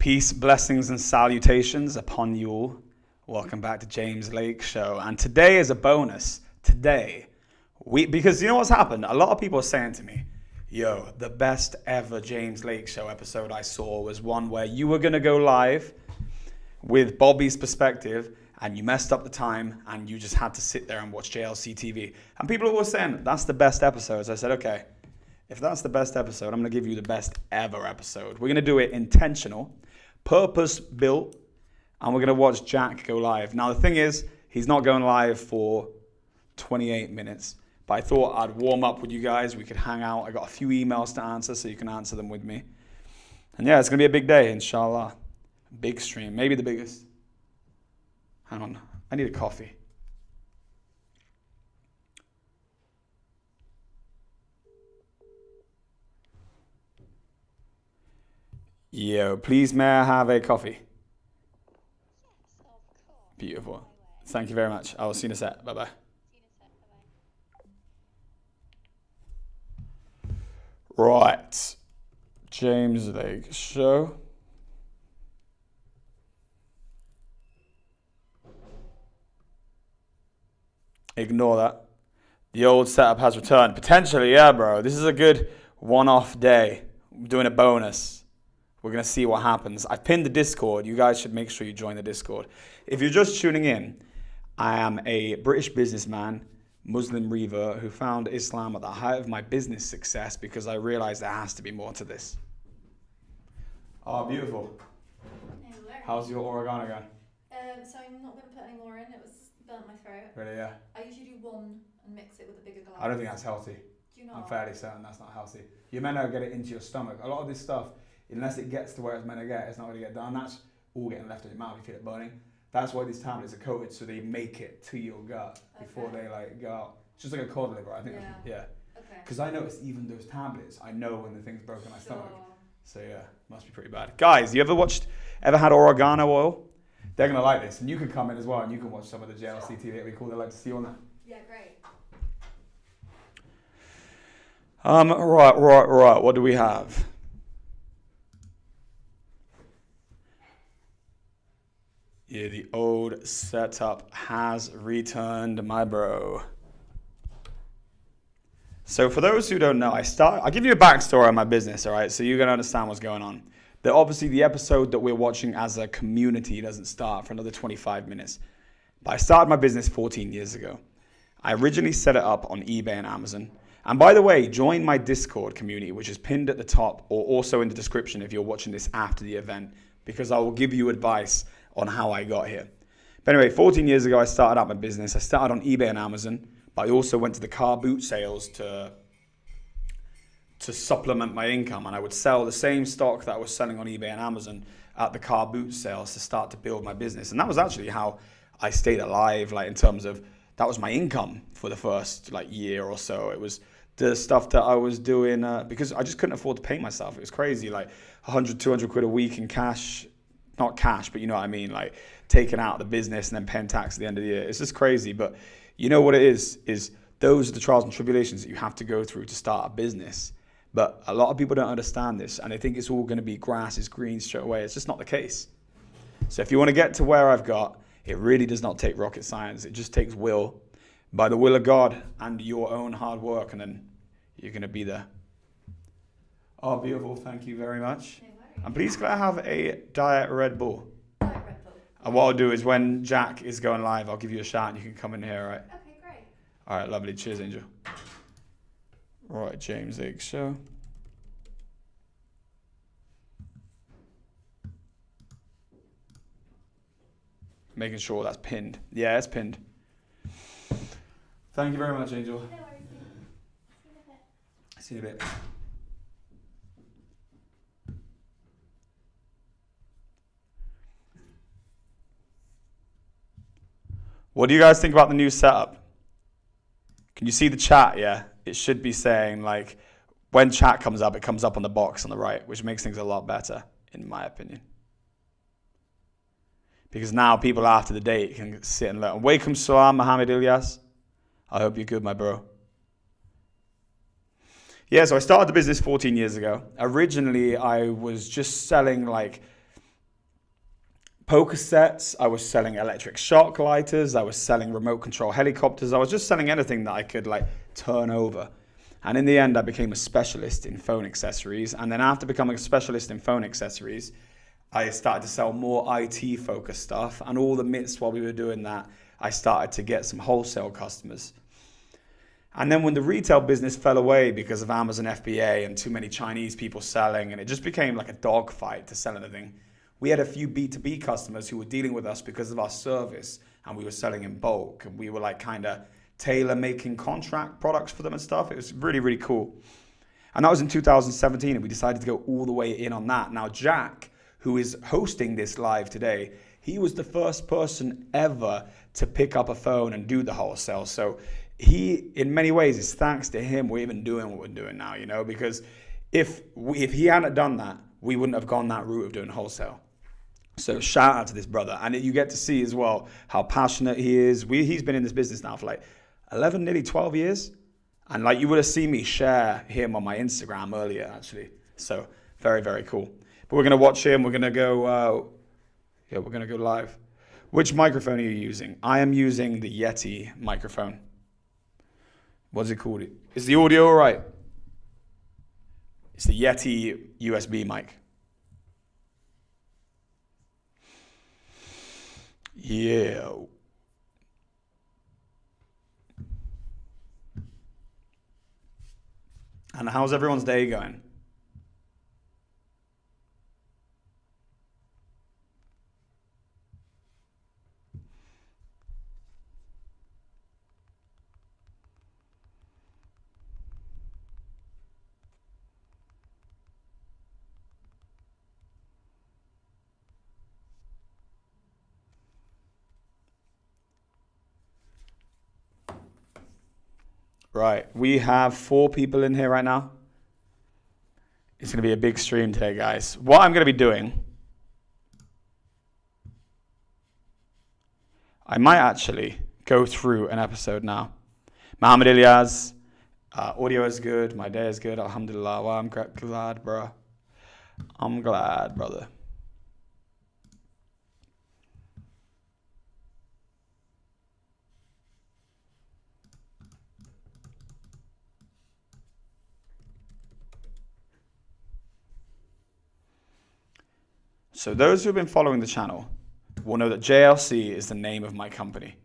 Peace, blessings, and salutations upon you all. Welcome back to James Lake Show. And today is a bonus. Because you know what's happened? A lot of people are saying to me, yo, the best ever James Lake Show episode I saw was one where you were going to go live with Bobby's perspective and you messed up the time and you just had to sit there and watch JLC TV. And people are always saying, that's the best episode. So I said, okay, if that's the best episode, I'm going to give you the best ever episode. We're going to do it intentional, purpose-built, and we're going to watch Jack go live. Now, the thing is, he's not going live for 28 minutes, but I thought I'd warm up with you guys. We could hang out. I got a few emails to answer, so you can answer them with me. And yeah, it's going to be a big day, inshallah. Big stream, maybe the biggest. Hang on, I need a coffee. Yo, please may I have a coffee? Beautiful. Thank you very much. I will see you in a sec. Bye-bye. Right. James Lake Show. Ignore that. The old setup has returned. Potentially, yeah, bro. This is a good one-off day. I'm doing a bonus. We're going to see what happens. I've pinned the Discord. You guys should make sure you join the Discord. If you're just tuning in, I am a British businessman, Muslim revert, who found Islam at the height of my business success because I realized there has to be more to this. Oh, beautiful. Hello. How's your oregano going? So I'm not going to put any more in. It was burnt my throat. Really, yeah. I usually do one and mix it with a bigger glass. I don't think that's healthy. Do you not? I'm fairly certain that's not healthy. You're meant to get it into your stomach. A lot of this stuff, unless it gets to where it's meant to get, it's not going to get done. That's all getting left in your mouth. You feel it burning. That's why these tablets are coated so they make it to your gut before they like go out. It's just like a cod liver, I think. Yeah. Okay. Because I noticed even those tablets, I know when the thing's broken my stomach. So yeah, must be pretty bad. Guys, you ever had oregano oil? They're gonna like this, and you can come in as well, and you can watch some of the JLC TV. It'd be cool. They'd like to see you on that. Yeah, great. Right. What do we have? Yeah, the old setup has returned, my bro. So for those who don't know, I'll give you a backstory on my business, all right? So you're going to understand what's going on. Obviously, the episode that we're watching as a community doesn't start for another 25 minutes. But I started my business 14 years ago. I originally set it up on eBay and Amazon. And by the way, join my Discord community, which is pinned at the top or also in the description if you're watching this after the event, because I will give you advice on how I got here. But anyway, 14 years ago, I started out my business. I started on eBay and Amazon, but I also went to the car boot sales to supplement my income. And I would sell the same stock that I was selling on eBay and Amazon at the car boot sales to start to build my business. And that was actually how I stayed alive, like in terms of that was my income for the first like year or so. It was the stuff that I was doing because I just couldn't afford to pay myself. It was crazy, like 100, 200 quid a week in cash. Not cash, but you know what I mean, like taking out the business and then paying tax at the end of the year. It's just crazy, but you know what it is those are the trials and tribulations that you have to go through to start a business. But a lot of people don't understand this, and they think it's all going to be grass is green straight away. It's just not the case. So if you want to get to where I've got, it really does not take rocket science. It just takes will, by the will of God and your own hard work, and then you're going to be there. Oh, beautiful. Thank you very much. And please could I have a Diet Red Bull? Diet Red Bull. And what I'll do is when Jack is going live, I'll give you a shout and you can come in here, all right? Okay, great. All right, lovely. Cheers, Angel. Right, James Lake Show. Making sure that's pinned. Yeah, it's pinned. Thank you very much, Angel. No worries. See you in a bit. What do you guys think about the new setup? Can you see the chat? Yeah, it should be saying like when chat comes up, it comes up on the box on the right, which makes things a lot better, in my opinion. Because now people after the date can sit and learn. Walaikum salam, Mohammed Ilyas. I hope you're good, my bro. Yeah, so I started the business 14 years ago. Originally, I was just selling like poker sets, I was selling electric shock lighters, I was selling remote control helicopters, I was just selling anything that I could like turn over. And in the end, I became a specialist in phone accessories. And then after becoming a specialist in phone accessories, I started to sell more IT focused stuff. And all the midst while we were doing that, I started to get some wholesale customers. And then when the retail business fell away because of Amazon FBA and too many Chinese people selling, and it just became like a dogfight to sell anything, we had a few B2B customers who were dealing with us because of our service, and we were selling in bulk, and we were like kind of tailor making contract products for them and stuff. It was really, really cool. And that was in 2017, and we decided to go all the way in on that. Now, Jack, who is hosting this live today, he was the first person ever to pick up a phone and do the wholesale. So he, in many ways, it's thanks to him we're even doing what we're doing now, you know, because if he hadn't done that, we wouldn't have gone that route of doing wholesale. So shout out to this brother. And you get to see as well how passionate he is. He's been in this business now for like 11, nearly 12 years. And like you would have seen me share him on my Instagram earlier, actually. So very, very cool. But we're going to watch him. We're going to go, we're going to go live. Which microphone are you using? I am using the Yeti microphone. What's it called? Is the audio all right? It's the Yeti USB mic. Yeah. And how's everyone's day going? Right, we have 4 people in here right now. It's going to be a big stream today, guys. What I'm going to be doing, I might actually go through an episode now. Mohammed Ilyas, audio is good, my day is good, alhamdulillah. Well, I'm glad, bro. I'm glad, brother. So those who have been following the channel will know that JLC is the name of my company.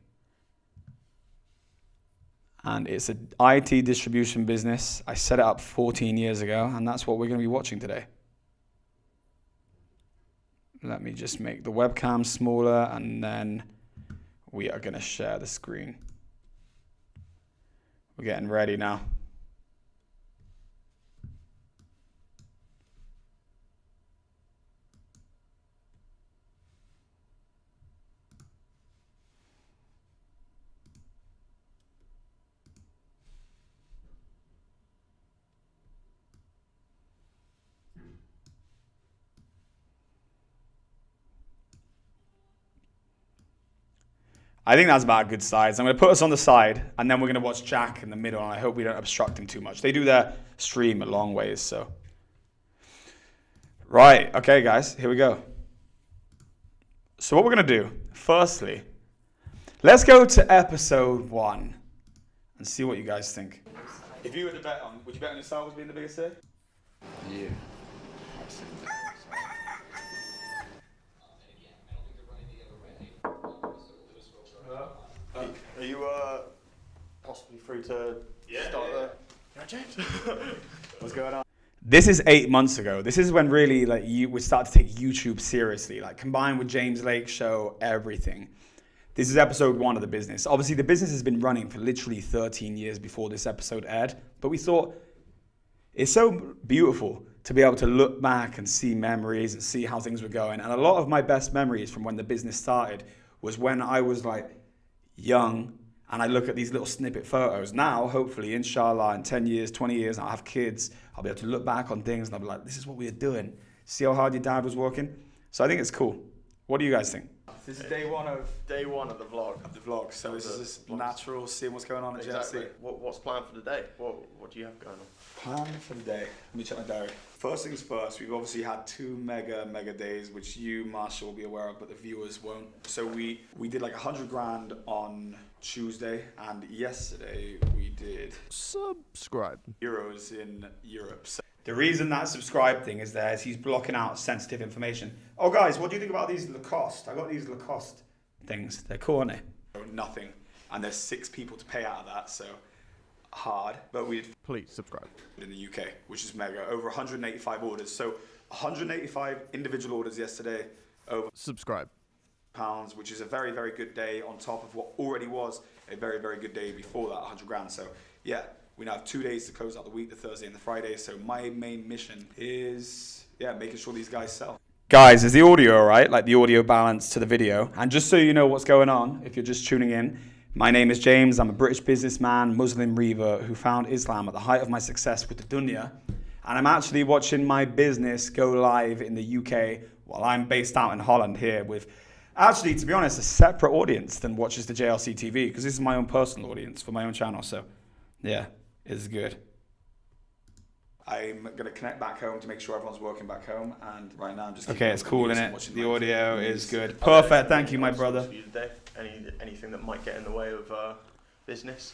And it's an IT distribution business. I set it up 14 years ago, and that's what we're going to be watching today. Let me just make the webcam smaller, and then we are going to share the screen. We're getting ready now. I think that's about a good size. I'm going to put us on the side, and then we're going to watch Jack in the middle, and I hope we don't obstruct him too much. They do their stream a long ways, so. Right, okay, guys, here we go. So what we're going to do, firstly, let's go to episode 1 and see what you guys think. If you were to bet on, would you bet on yourself as being the biggest here? Yeah. Are you possibly free to start there? Yeah, James. What's going on? This is 8 months ago. This is when really like we start to take YouTube seriously, like combined with James Lake Show, everything. This is episode 1 of the business. Obviously, the business has been running for literally 13 years before this episode aired, but we thought it's so beautiful to be able to look back and see memories and see how things were going. And a lot of my best memories from when the business started was when I was like young, and I look at these little snippet photos. Now, hopefully, inshallah, in 10 years, 20 years, I'll have kids. I'll be able to look back on things and I'll be like, this is what we were doing. See how hard your dad was working? So I think it's cool. What do you guys think? I This is day one of Day one of the vlog. the vlog. So this is just natural, seeing what's going on at Exactly. JLC. What's planned for the day? What do you have going on? Plan for the day. Let me check my diary. First things first, we've obviously had two mega days, which you, Marshall, will be aware of, but the viewers won't. So we did like 100 grand on Tuesday, and yesterday we did Subscribe. euros in Europe. So the reason that subscribe thing is there is he's blocking out sensitive information. Oh guys, what do you think about these Lacoste? I got these Lacoste things. They're cool, aren't they? Nothing. And there's 6 people to pay out of that, so hard. But we did Please subscribe. in the UK, which is mega. Over 185 orders. So 185 individual orders yesterday, over Subscribe. pounds, which is a very, very good day on top of what already was a very, very good day before that, 100 grand. So yeah, we now have 2 days to close out the week, the Thursday and the Friday. So my main mission is, yeah, making sure these guys sell. Guys, is the audio all right? Like the audio balance to the video? And just so you know what's going on, if you're just tuning in, my name is James. I'm a British businessman, Muslim revert who found Islam at the height of my success with the dunya. And I'm actually watching my business go live in the UK while I'm based out in Holland here with, actually, to be honest, a separate audience than watches the JLC TV, because this is my own personal audience for my own channel. So yeah, it's good. I'm going to connect back home to make sure everyone's working back home. And right now I'm just... Okay, it's cool, innit? The audio is good. Perfect. Thank you, my brother. For you today? Anything that might get in the way of business?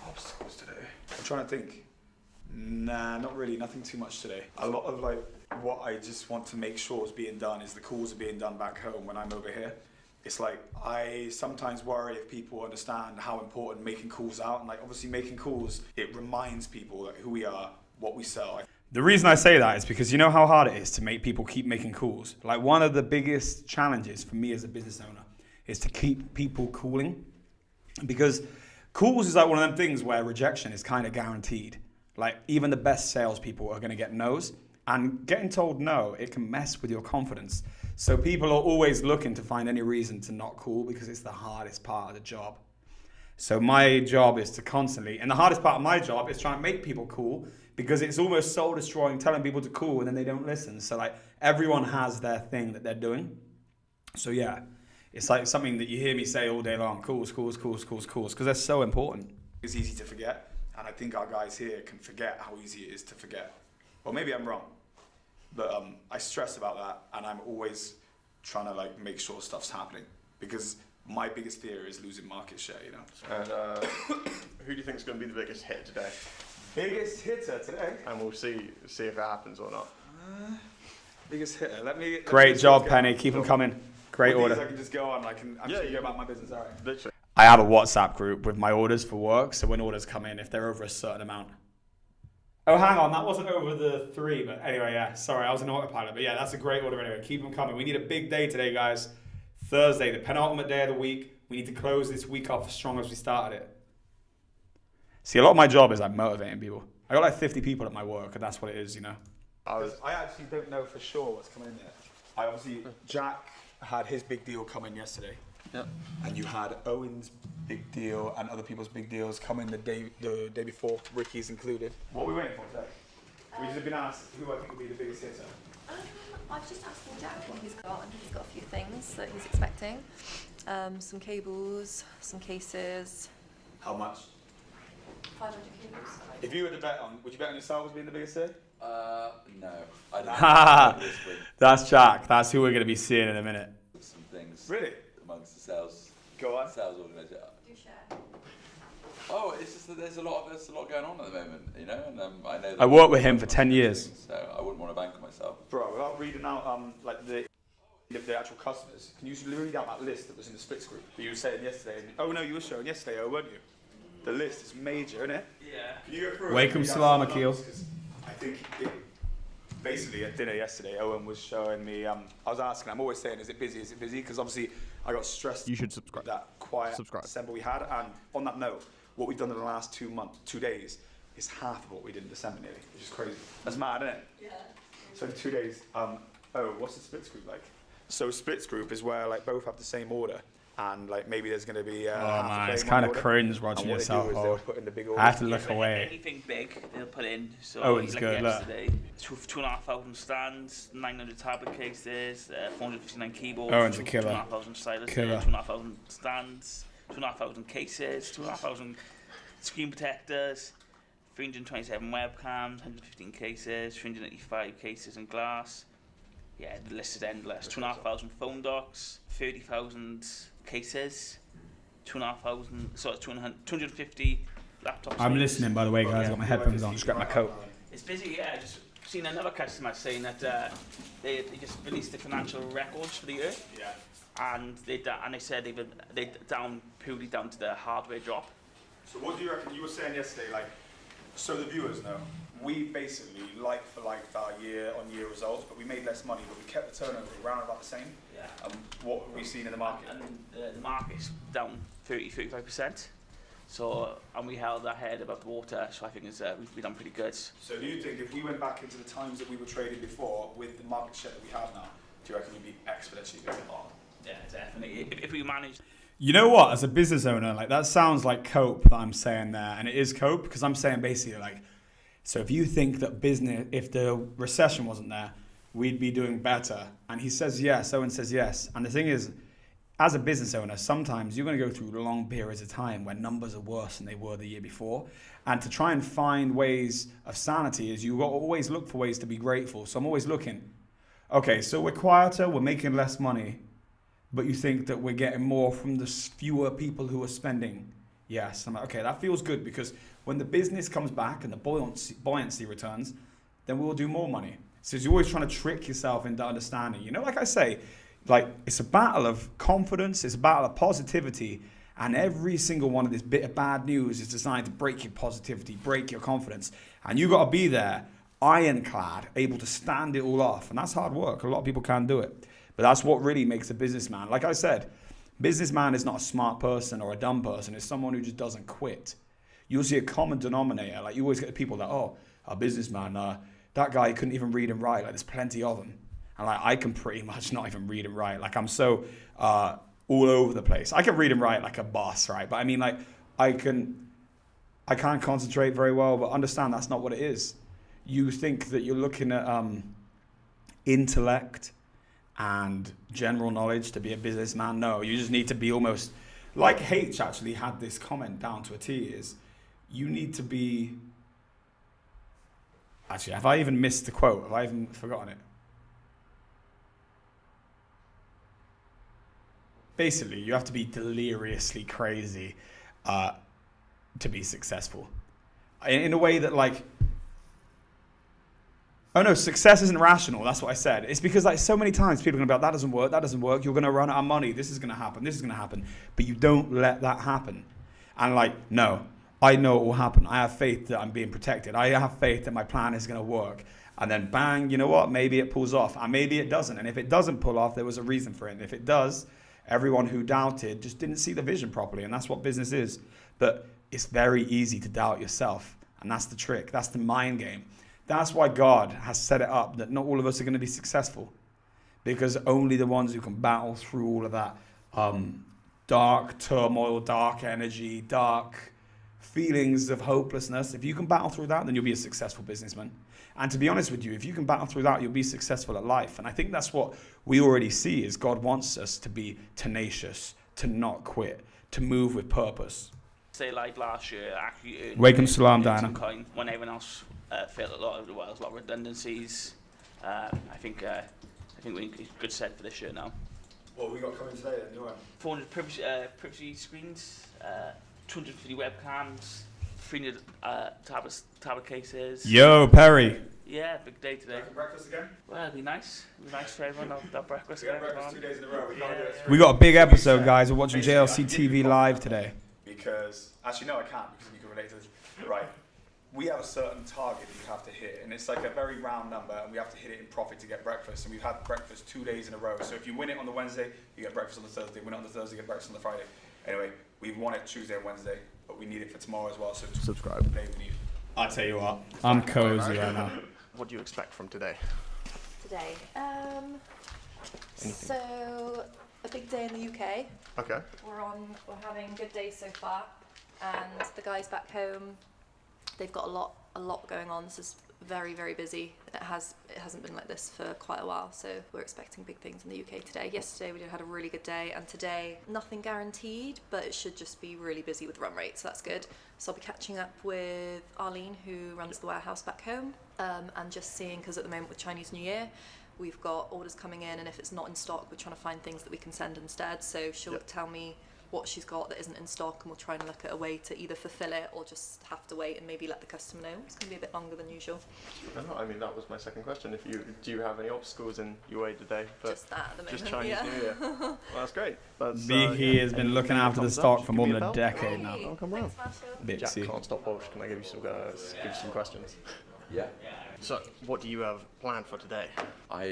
Obstacles today. I'm trying to think. Nah, not really. Nothing too much today. A lot of like what I just want to make sure is being done is the calls are being done back home when I'm over here. It's like I sometimes worry if people understand how important making calls out, and like obviously making calls, it reminds people like who we are, what we sell. The reason I say that is because you know how hard it is to make people keep making calls. Like one of the biggest challenges for me as a business owner is to keep people calling, because calls is like one of them things where rejection is kind of guaranteed. Like even the best salespeople are going to get no's, and getting told no, it can mess with your confidence. So people are always looking to find any reason to not call because it's the hardest part of the job. So my job is to constantly, and the hardest part of my job is trying to make people call, because it's almost soul destroying telling people to call and then they don't listen. So like everyone has their thing that they're doing. So yeah, it's like something that you hear me say all day long, calls, because they're so important. It's easy to forget. And I think our guys here can forget how easy it is to forget. Well, maybe I'm wrong, but I stress about that, and I'm always trying to like make sure stuff's happening, because my biggest fear is losing market share, you know. And who do you think is going to be the biggest hit today? Biggest hitter today? And we'll see if it happens or not. Biggest hitter. Let me. Great job, Penny. Keep them coming. Great With order. these I can just go on. I'm just gonna go about my business. All right. Literally. I have a WhatsApp group with my orders for work, so when orders come in, if they're over a certain amount. Oh, hang on, that wasn't over the 3, but anyway, yeah, sorry, I was an autopilot, but yeah, that's a great order anyway. Keep them coming. We need a big day today, guys. Thursday, the penultimate day of the week. We need to close this week off as strong as we started it. See, a lot of my job is like motivating people. I got like 50 people at my work, and that's what it is, you know. I actually don't know for sure what's coming in there. Jack had his big deal come in yesterday. Yep. And you had Owen's big deal and other people's big deals come in the day before, Ricky's included. What are we waiting for today? We've just been asked who I think will be the biggest hitter. I've just asked Jack what he's got, and he's got a few things that he's expecting. Some cables, some cases, How much? 500 cables. If you were to bet on, would you bet on yourself as being the biggest hitter? No, I don't Ha know this week. That's Jack. That's who we're going to be seeing in a minute. Some things Really? amongst the sales Go on. organisation. Do share. Oh, it's just that there's a lot going on at the moment, you know, and I know. That I worked with him for 10 years. So I wouldn't want to bank on myself. Bro, without reading out like the actual customers, can you read out that list that was in the splits group that you were saying yesterday? Oh no, you were showing yesterday, weren't you? The list is major, isn't it? Yeah. Can you go through it? Wake 'em Read out salam, some of the Akil. numbers, 'cause I think basically at dinner yesterday, Owen was showing me. I was asking. I'm always saying, "Is it busy? Is it busy?" Because obviously, I got stressed. You should subscribe. That quiet Subscribe. December we had, and on that note, what we've done in the last 2 days is half of what we did in December nearly, which is crazy. That's mad, isn't it? Yeah. So in 2 days, what's the splits group like? So splits group is where like both have the same order, and like maybe there's going to be. Oh half a man, plate it's in kind one of order. cringe And watching what they yourself do is they'll hold. put in the big I order. have to look But away. anything big, they'll put in. So Oh, it's like good, look. yesterday, 2,500 stands, 900 tablet cases, 459 keyboards, Owen's a killer. 2,500 stylus, Killer. 2,500 stands, 2,500 cases, 2,500 screen protectors, 327 webcams, 115 cases, 385 cases in glass. Yeah, the list is endless. 2,500 phone docks, 30,000 cases, 2,500, so it's 250 laptops. I'm listening, by the way, guys. I've got my headphones on. Just grab my coat. It's busy, yeah. I just seen another customer saying that they just released the financial records for the year, Yeah. and they said they down purely down to the hardware drop. So what do you reckon? You were saying yesterday, like, so the viewers know, we basically like for like our year-on-year results, but we made less money, but we kept the turnover around about the same. Yeah. What have we seen in the market? And the market's down 35%. So, and we held our head above the water, so I think we've done pretty good. So do you think if we went back into the times that we were trading before with the market share that we have now, do you reckon we'd be exponentially bigger? Yeah, definitely. If we manage. You know what? As a business owner, like that sounds like cope that I'm saying there, and it is cope because I'm saying basically like, so if you think that business, if the recession wasn't there, we'd be doing better, and he says yes, Owen says yes, and the thing is, as a business owner, sometimes you're going to go through long periods of time where numbers are worse than they were the year before, and to try and find ways of sanity is you always look for ways to be grateful. So I'm always looking. Okay, so we're quieter, we're making less money, but you think that we're getting more from the fewer people who are spending. Yes, I'm like, okay, that feels good because when the business comes back and the buoyancy returns, then we'll do more money. So you're always trying to trick yourself into understanding. You know, like I say, like it's a battle of confidence, it's a battle of positivity, and every single one of this bit of bad news is designed to break your positivity, break your confidence, and you got to be there, ironclad, able to stand it all off, and that's hard work. A lot of people can't do it. But that's what really makes a businessman. Like I said, businessman is not a smart person or a dumb person. It's someone who just doesn't quit. You'll see a common denominator. Like you always get the people that, oh, a businessman, that guy couldn't even read and write. Like there's plenty of them. And like I can pretty much not even read and write. Like I'm so all over the place. I can read and write like a boss, right? But I mean like I can't concentrate very well, but understand that's not what it is. You think that you're looking at intellect and general knowledge to be a businessman. No, you just need to be almost like H actually had this comment down to a T is you need to be actually have I even missed the quote? Have I even forgotten it? Basically, you have to be deliriously crazy to be successful. In a way that like oh no, success isn't rational. That's what I said. It's because like so many times people are going to be like, that doesn't work. You're going to run out of money. This is going to happen. But you don't let that happen. And like, no, I know it will happen. I have faith that I'm being protected. I have faith that my plan is going to work. And then bang, you know what? Maybe it pulls off and maybe it doesn't. And if it doesn't pull off, there was a reason for it. And if it does, everyone who doubted just didn't see the vision properly. And that's what business is. But it's very easy to doubt yourself. And that's the trick. That's the mind game. That's why God has set it up that not all of us are going to be successful, because only the ones who can battle through all of that dark turmoil, dark energy, dark feelings of hopelessness, if you can battle through that, then you'll be a successful businessman. And to be honest with you, if you can battle through that, you'll be successful at life. And I think that's what we already see is God wants us to be tenacious, to not quit, to move with purpose. Say like last year, actually. Walaikum salam, Diana. Coin when everyone else felt a lot of redundancies. I think we're in good set for this year now. What have we got coming today then? 400 privacy screens, 250 webcams, 300 tablet cases. Yo, Perry. Yeah, big day today. Breakfast again? Well, it'd be nice. It'd be nice for everyone to have breakfast We had again. breakfast 2 days in a row. We can't do it. We got a big episode, guys. We're watching JLC TV live today. Because actually no, I can't because you can relate to this. Right, we have a certain target that you have to hit, and it's like a very round number, and we have to hit it in profit to get breakfast. And we've had breakfast 2 days in a row. So if you win it on the Wednesday, you get breakfast on the Thursday. Win it on the Thursday, you get breakfast on the Friday. Anyway, we've won it Tuesday and Wednesday, but we need it for tomorrow as well. So subscribe. We need. I tell you what, I'm cozy right now. What do you expect from today? Today. So a big day in the UK. Okay. We're having a good day so far, and the guys back home, they've got a lot going on. This is very, very busy. It hasn't been like this for quite a while, so we're expecting big things in the UK today. Yesterday we had a really good day, and today nothing guaranteed, but it should just be really busy with run rate, so that's good. So I'll be catching up with Arlene, who runs the warehouse back home, and just seeing, because at the moment with Chinese New Year, we've got orders coming in, and if it's not in stock, we're trying to find things that we can send instead. So she'll tell me what she's got that isn't in stock, and we'll try and look at a way to either fulfill it or just have to wait and maybe let the customer know. It's going to be a bit longer than usual. No, I mean, that was my second question. Do you have any obstacles in your way today? Just that at the moment. Just Chinese New Year. Well, that's great. That's, He has been looking after the stock for more than a decade now. I'll come round. Thanks, Marshall. Bit Jack see. can't stop Walsh. Can I give you some questions? Yeah. So, what do you have planned for today? I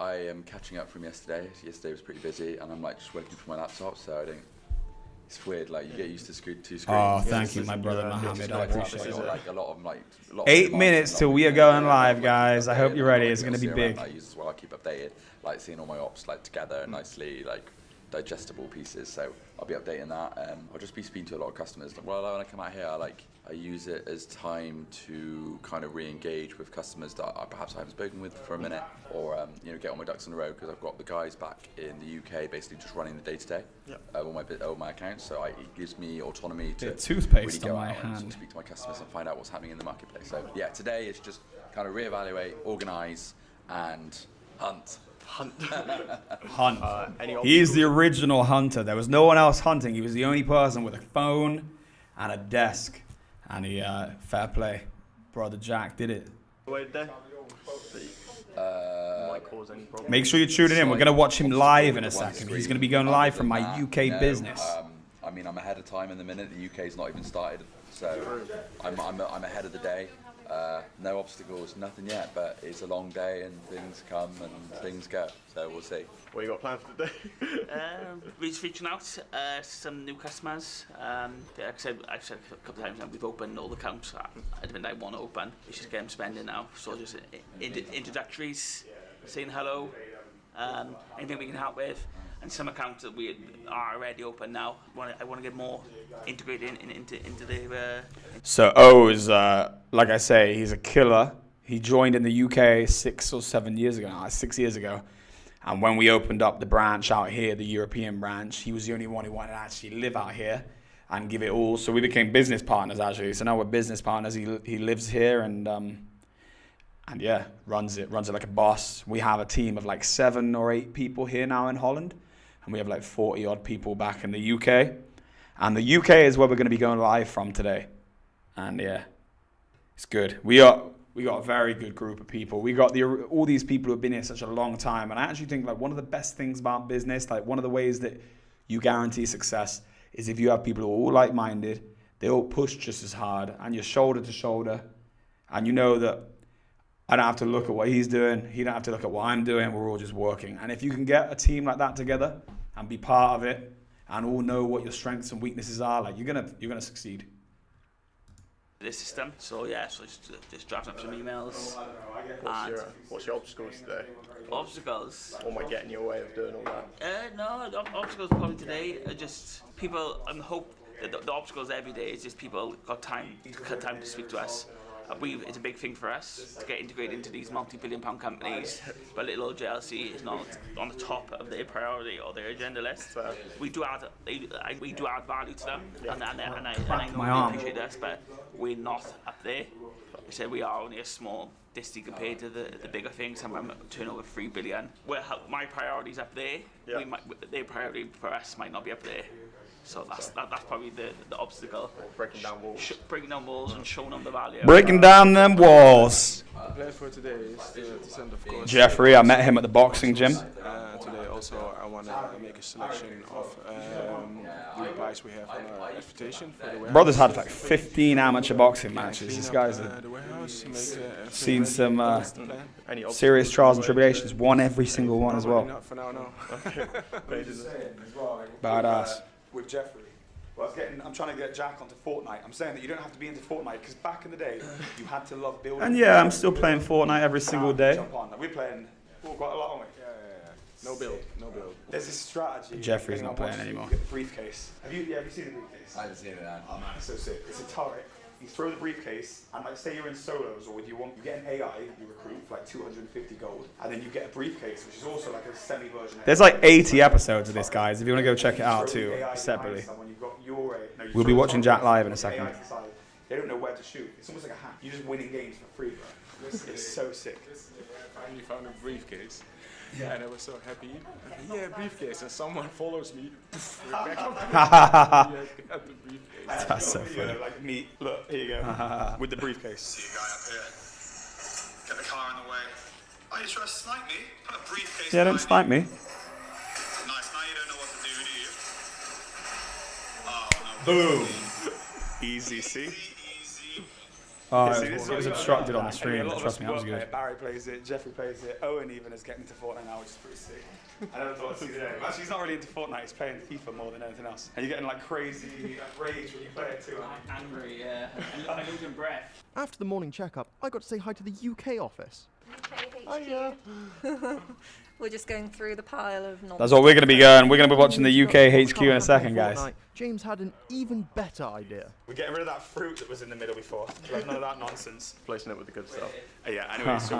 am catching up from yesterday. Yesterday was pretty busy, and I'm like just working from my laptop, so I don't. It's weird, like you get used to two screens. Oh, Yes, thank this you, is my brother your, Mohammed. I Like, appreciate it's it. like a lot of 8 minutes till we are going live, guys. I hope you're ready. It's going to be big. I use as well. I keep updated, like seeing all my ops like together nicely, like digestible pieces. So I'll be updating that. I'll just be speaking to a lot of customers. Well, when I come out here, I use it as time to kind of re-engage with customers that I haven't spoken with for a minute, or get all my ducks in a row, because I've got the guys back in the UK basically just running the day-to-day all my accounts. So it gives me autonomy to Toothpaste really go on my out and hand. speak to my customers and find out what's happening in the marketplace. So yeah, today is just kind of reevaluate, organise, and hunt. Hunt. Any He's the original hunter. There was no one else hunting. He was the only person with a phone and a desk. And he, fair play. Brother Jack did it. way today? Might cause any problems. Make sure you're tuning in. We're going to watch him live in a second. He's going to be going live from my UK business. I mean, I'm ahead of time in the minute. The UK's not even started, so I'm ahead of the day. No obstacles, nothing yet, but it's a long day and things come and things go. So we'll see. What you got planned for today? We're just reaching out to some new customers. Like I've said a couple of times now, we've opened all the accounts at the minute I want to open. It's just get them spending now. So just introductories, saying hello, anything we can help with. And some accounts that we are already open now, I want to get more integrated into the... So O is, like I say, he's a killer. He joined in the UK 6 or 7 years ago now, 6 years ago. And when we opened up the branch out here, the European branch, he was the only one who wanted to actually live out here and give it all. So we became business partners, actually. So now we're business partners. He lives here and yeah, runs it like a boss. We have a team of like 7 or 8 people here now in Holland. And we have like 40 odd people back in the UK. And the UK is where we're going to be going live from today. And yeah, it's good. We got a very good group of people. We got all these people who have been here such a long time. And I actually think like one of the best things about business, like one of the ways that you guarantee success is if you have people who are all like-minded, they all push just as hard and you're shoulder to shoulder. And you know that I don't have to look at what he's doing. He don't have to look at what I'm doing. We're all just working. And if you can get a team like that together and be part of it and all know what your strengths and weaknesses are, like you're gonna succeed. the system. So yeah, so just drafting up some emails. What's your obstacles today? Obstacles. What might get in your way of doing all that? No, the obstacles probably today are just people. I hope that the obstacles every day is just people got time to speak to us. It's a big thing for us to get integrated into these multi-billion-pound companies, but little old JLC is not on the top of their priority or their agenda list. We do add value to them, and I know they appreciate us, but we're not up there. So we are only a small disty compared to the bigger things. I'm turnover 3 billion. My priority's up there. Yeah. Their priority for us might not be up there. So that's probably the obstacle. Breaking down walls. Breaking down walls and showing them the value. Breaking down them walls. The plan for today is to send, of course, Jeffrey, I met him at the boxing gym. today also I want to make a selection of the advice we have on our invitation for the warehouse. Brother's had like 15 amateur boxing matches. This guy's the warehouse, seen some Any serious trials and tribulations. Won every single one as well. Not for now, no. Badass. With Jeffrey. Well, I'm trying to get Jack onto Fortnite. I'm saying that you don't have to be into Fortnite because back in the day, you had to love building. And yeah, I'm still playing Fortnite every single day. Jump on. We're playing quite a lot, aren't we? Yeah. No build, no build. There's this strategy. Jeffrey's Anyone not playing watching, anymore. You get the briefcase. Have you seen the briefcase? I haven't seen it now. Oh man, it's so sick. It's a turret. You throw the briefcase, and like say you're in solos or with you get an AI you recruit for like 250 gold, and then you get a briefcase, which is also like a semi-version. There's like 80 episodes of this, guys. If you want to go check it out Throw the too, AI behind separately. someone, you've got your no, you We'll throw be the watching target, Jack live in a the second. AI to the side. They don't know where to shoot. It's almost like a hack. You're just winning games for free, bro. It's so sick. I finally found a briefcase. And I was so happy. I said, yeah, briefcase. And someone follows me. Back up. Got the briefcase. That's so funny. Like me. Look, here you go. With the briefcase. See a guy up here. Get the car in the way. Oh, you try to snipe me? Put a briefcase Yeah, don't behind snipe me. you. Nice, now you don't know what to do, do you? Oh, no. Boom. Easy, see? Easy. Oh, See, it this is was what obstructed on the and stream, a lot but of trust us me, that was work good. there. Barry plays it, Jeffrey plays it, Owen even is getting into Fortnite now, which is pretty sick. I never thought I'd see today. Actually, he's not really into Fortnite, he's playing FIFA more than anything else. And you're getting like crazy rage when you play it too. Angry, yeah. And losing breath. After the morning checkup, I got to say hi to the UK office. UK HQ. We're just going through the pile of nonsense. That's what we're going to be going. We're going to be watching the UK HQ in a second, guys. Fortnite, James had an even better idea. We're getting rid of that fruit that was in the middle before. Like, none of that nonsense. Replacing it with the good stuff. Yeah, anyway, so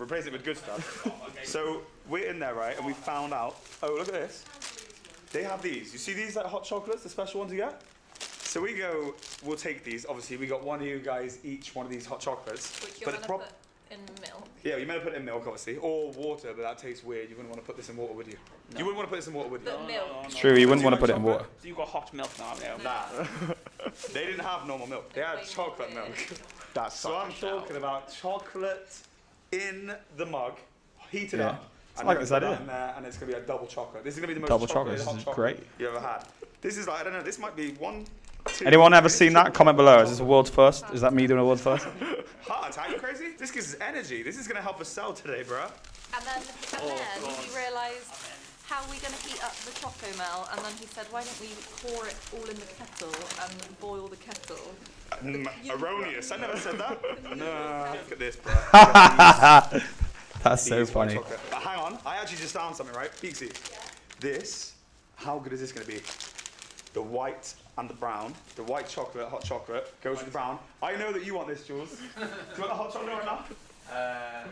replace it with good stuff. So we're in there, right, and we found out, oh, look at this. They have these. You see these like hot chocolates, the special ones you get? So we go, we'll take these. Obviously, we got one of you guys each one of these hot chocolates. Which you're but going to put in milk. Yeah, you may put it in milk, obviously, or water, but that tastes weird. You wouldn't want to put this in water, would you? No. You wouldn't want to put this in water, would you? But milk. It's true, you wouldn't want to put it in chocolate? water. So you've got hot milk now, haven't you? Nah. They didn't have normal milk. They had Plain chocolate milk. milk. That's So I'm talking about chocolate in the mug, heated Yeah. up. It's and like you this put that idea. in there, and it's gonna be a double chocolate. This is gonna be the most Double chocolated chocolate, hot this is chocolate great. you ever had. This is like, I don't know. This might be one. Two, Anyone ever three seen that? Comment below. Is this a world's first? Is that me doing a world's first? Heart attack, you crazy? This gives us energy. This is gonna help us sell today, bro. And then we realised, how are we going to heat up the Choco Mel? And then he said, why don't we pour it all in the kettle and boil the kettle? Erroneous. I never said that. No, look at this, bro. That's so These white funny. chocolate. But hang on, I actually just found something, right? Peaksy. This, how good is this gonna be? The white and the brown. The white chocolate, hot chocolate, goes with the brown. I know that you want this, Jules. Do you want the hot chocolate right now?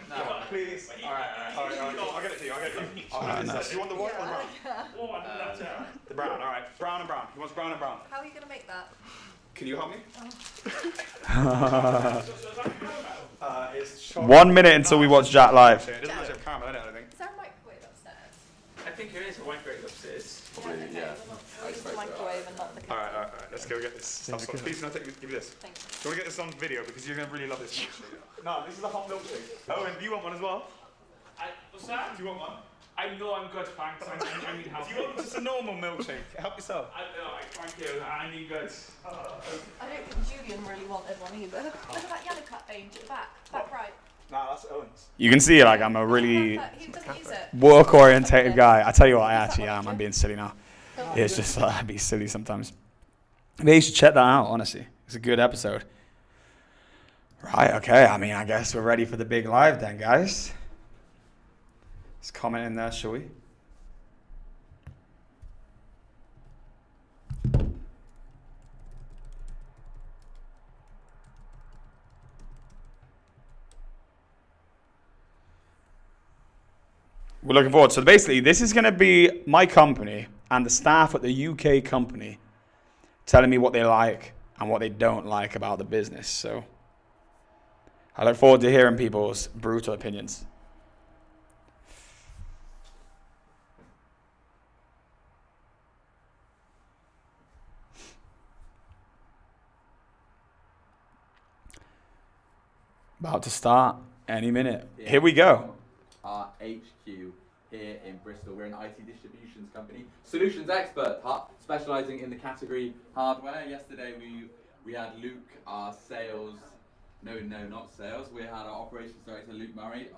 No. Please. Alright. I'll get it to you. I'll get this. Do you want the white or the brown? The brown, alright. Brown and brown. He wants brown and brown. How are you going to make that? Can you help me? It's chocolate. 1 minute until we watch Jack live. It doesn't actually have caramel in it, I don't think. Is there a microwave upstairs? I think there is a microwave upstairs. Probably, yeah. Use the microwave and not the kettle. Alright. Let's go get this stuff. Please, can I give you this? Thank you. You want to get this on video because you're going to really love this milkshake. No, this is a hot milkshake. Oh, and do you want one as well? What's that? Do you want one? I know I'm good, thanks. I need help. Do you want just a normal milkshake? Help yourself. Thank you. I need good. I don't think Julian really wanted one either. Look at that yellow cut beige at the back. Back right. Nah, that's Owen's. You can see, like, I'm a really He doesn't use it. work-orientated guy. I tell you what, I actually am. I'm being silly now. It's just like, I be silly sometimes. Maybe you should check that out, honestly. It's a good episode. Right, okay. I mean, I guess we're ready for the big live then, guys. Let's comment in there, shall we? We're looking forward. So basically, this is going to be my company and the staff at the UK company telling me what they like and what they don't like about the business. So I look forward to hearing people's brutal opinions. About to start any minute. Here we go. Our HQ here in Bristol. We're an IT distributions company, solutions expert, specialising in the category hardware. Yesterday we had Luke, our sales. No, not sales. We had our operations director Luke Murray,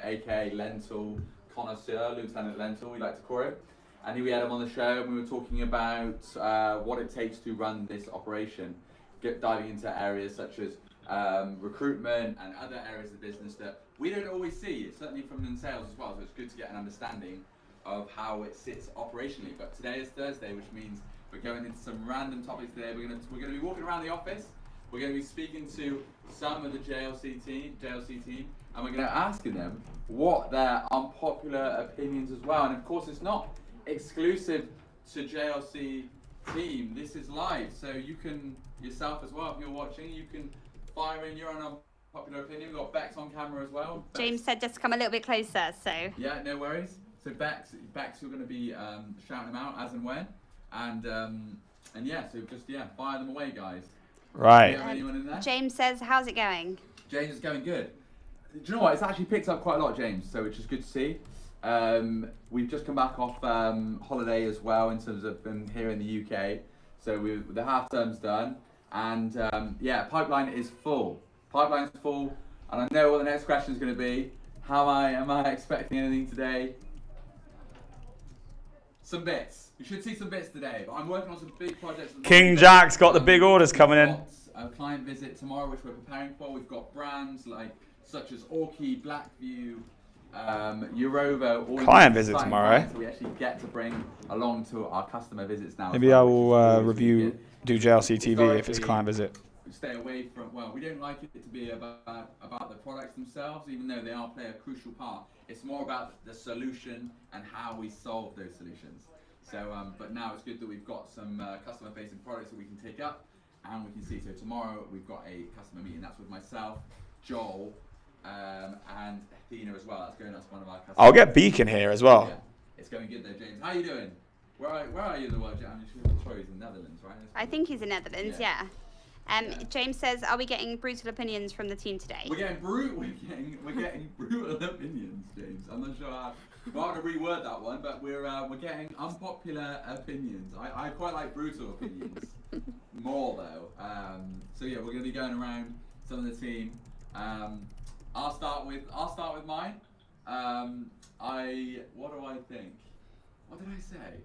aka Lentil Connoisseur, Lieutenant Lentil, we like to call it. And we had him on the show, and we were talking about what it takes to run this operation, diving into areas such as recruitment and other areas of the business that we don't always see, certainly from in sales as well, so it's good to get an understanding of how it sits operationally. But today is Thursday, which means we're going into some random topics today. We're gonna be walking around the office. We're going to be speaking to some of the JLC team, and we're going to asking them what their unpopular opinions as well. And of course, it's not exclusive to JLC team. This is live, so you can yourself as well, if you're watching, you can fire in your own unpopular opinion. We've got Bex on camera as well. James said just to come a little bit closer, so. Yeah, no worries. So Bex, you're going to be shouting them out as and when, and yeah, so just fire them away, guys. Right. Do you have anyone in there? James says, how's it going? James is going good. Do you know what? It's actually picked up quite a lot, James, so which is good to see. We've just come back off holiday as well in terms of here in the UK. So the half term's done, and pipeline is full. Pipeline's full, and I know what the next question is going to be. Am I expecting anything today? Some bits. You should see some bits today, but I'm working on some big projects. King Jack's got the big orders coming in. A client visit tomorrow, which we're preparing for. We've got brands such as Orky, Blackview, Eurova. All Client visit tomorrow, eh? So we actually get to bring along to our customer visits now. Maybe I will do JLC TV if it's client visit. Stay away from. Well, we don't like it to be about the products themselves, even though they are play a crucial part. It's more about the solution and how we solve those solutions. So, but now it's good that we've got some customer-facing products that we can take up and we can see. So tomorrow we've got a customer meeting. That's with myself, Joel, and Athena as well. That's going up to one of our customers. I'll get Beacon here as well. Yeah, it's going good there, James. How are you doing? Where are you in the world? I'm sure he's in the Netherlands, right? I think he's in Netherlands, yeah. James says, are we getting brutal opinions from the team today? We're getting brutal opinions, James. I'm not sure how. We'll have to reword that one, but we're getting unpopular opinions. I quite like brutal opinions more though. So yeah, we're going to be going around some of the team. I'll start with mine. What do I think? What did I say?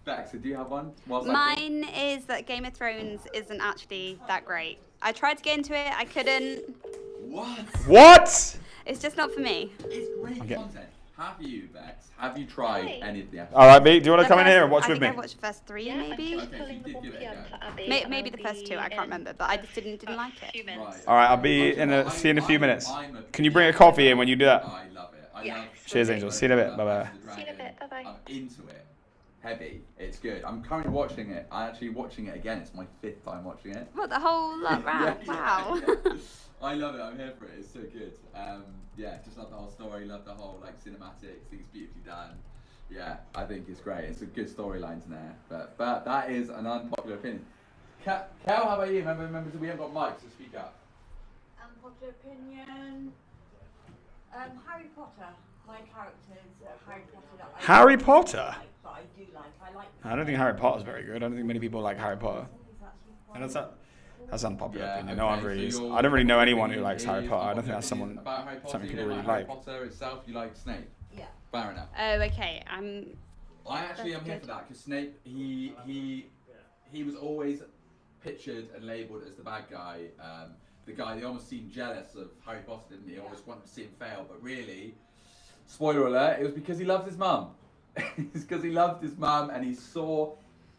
Bex, do you have one? Mine is that Game of Thrones isn't actually that great. I tried to get into it, I couldn't. What? It's just not for me. It's great content. Have you, Bex? Have you tried any of the episodes? All right, B, do you want to come in here and watch with me? I think I watched the first 3, maybe. Okay, so you did give it a go. Maybe the first 2, I can't remember, but I just didn't like it. Right. All right, I'll be see you in a few minutes. Can you bring a coffee in when you do that? I love it. I love Cheers, Angel. See you in a bit. Bye-bye. See you in a bit. Bye-bye. I'm into it. Heavy. It's good. I'm currently watching it. I'm actually watching it again. It's my 5th time watching it. What, the whole lot round? Wow. Yeah. I love it. I'm here for it. It's so good. Just love the whole story. Love the whole cinematics. Things beautifully done. Yeah, I think it's great. It's a good storylines in there. But that is an unpopular opinion. Cal, how about you? Remember, we haven't got mics to speak up. Unpopular opinion. Harry Potter. My characters Harry Potter. Harry Potter? But I do like. I don't think Harry Potter's very good. I don't think many people like Harry Potter. And that's unpopular opinion. No one really is. I don't really know anyone who likes Harry Potter. I don't think that's something people really like. Harry Potter itself, you like Snape. Yeah. Fair enough. Oh, okay. I actually am here for that because Snape, he was always pictured and labelled as the bad guy. The guy they almost seemed jealous of Harry Potter, didn't he? Always wanted to see him fail, but really, spoiler alert, it was because he loved his mum. It's because he loved his mum and he saw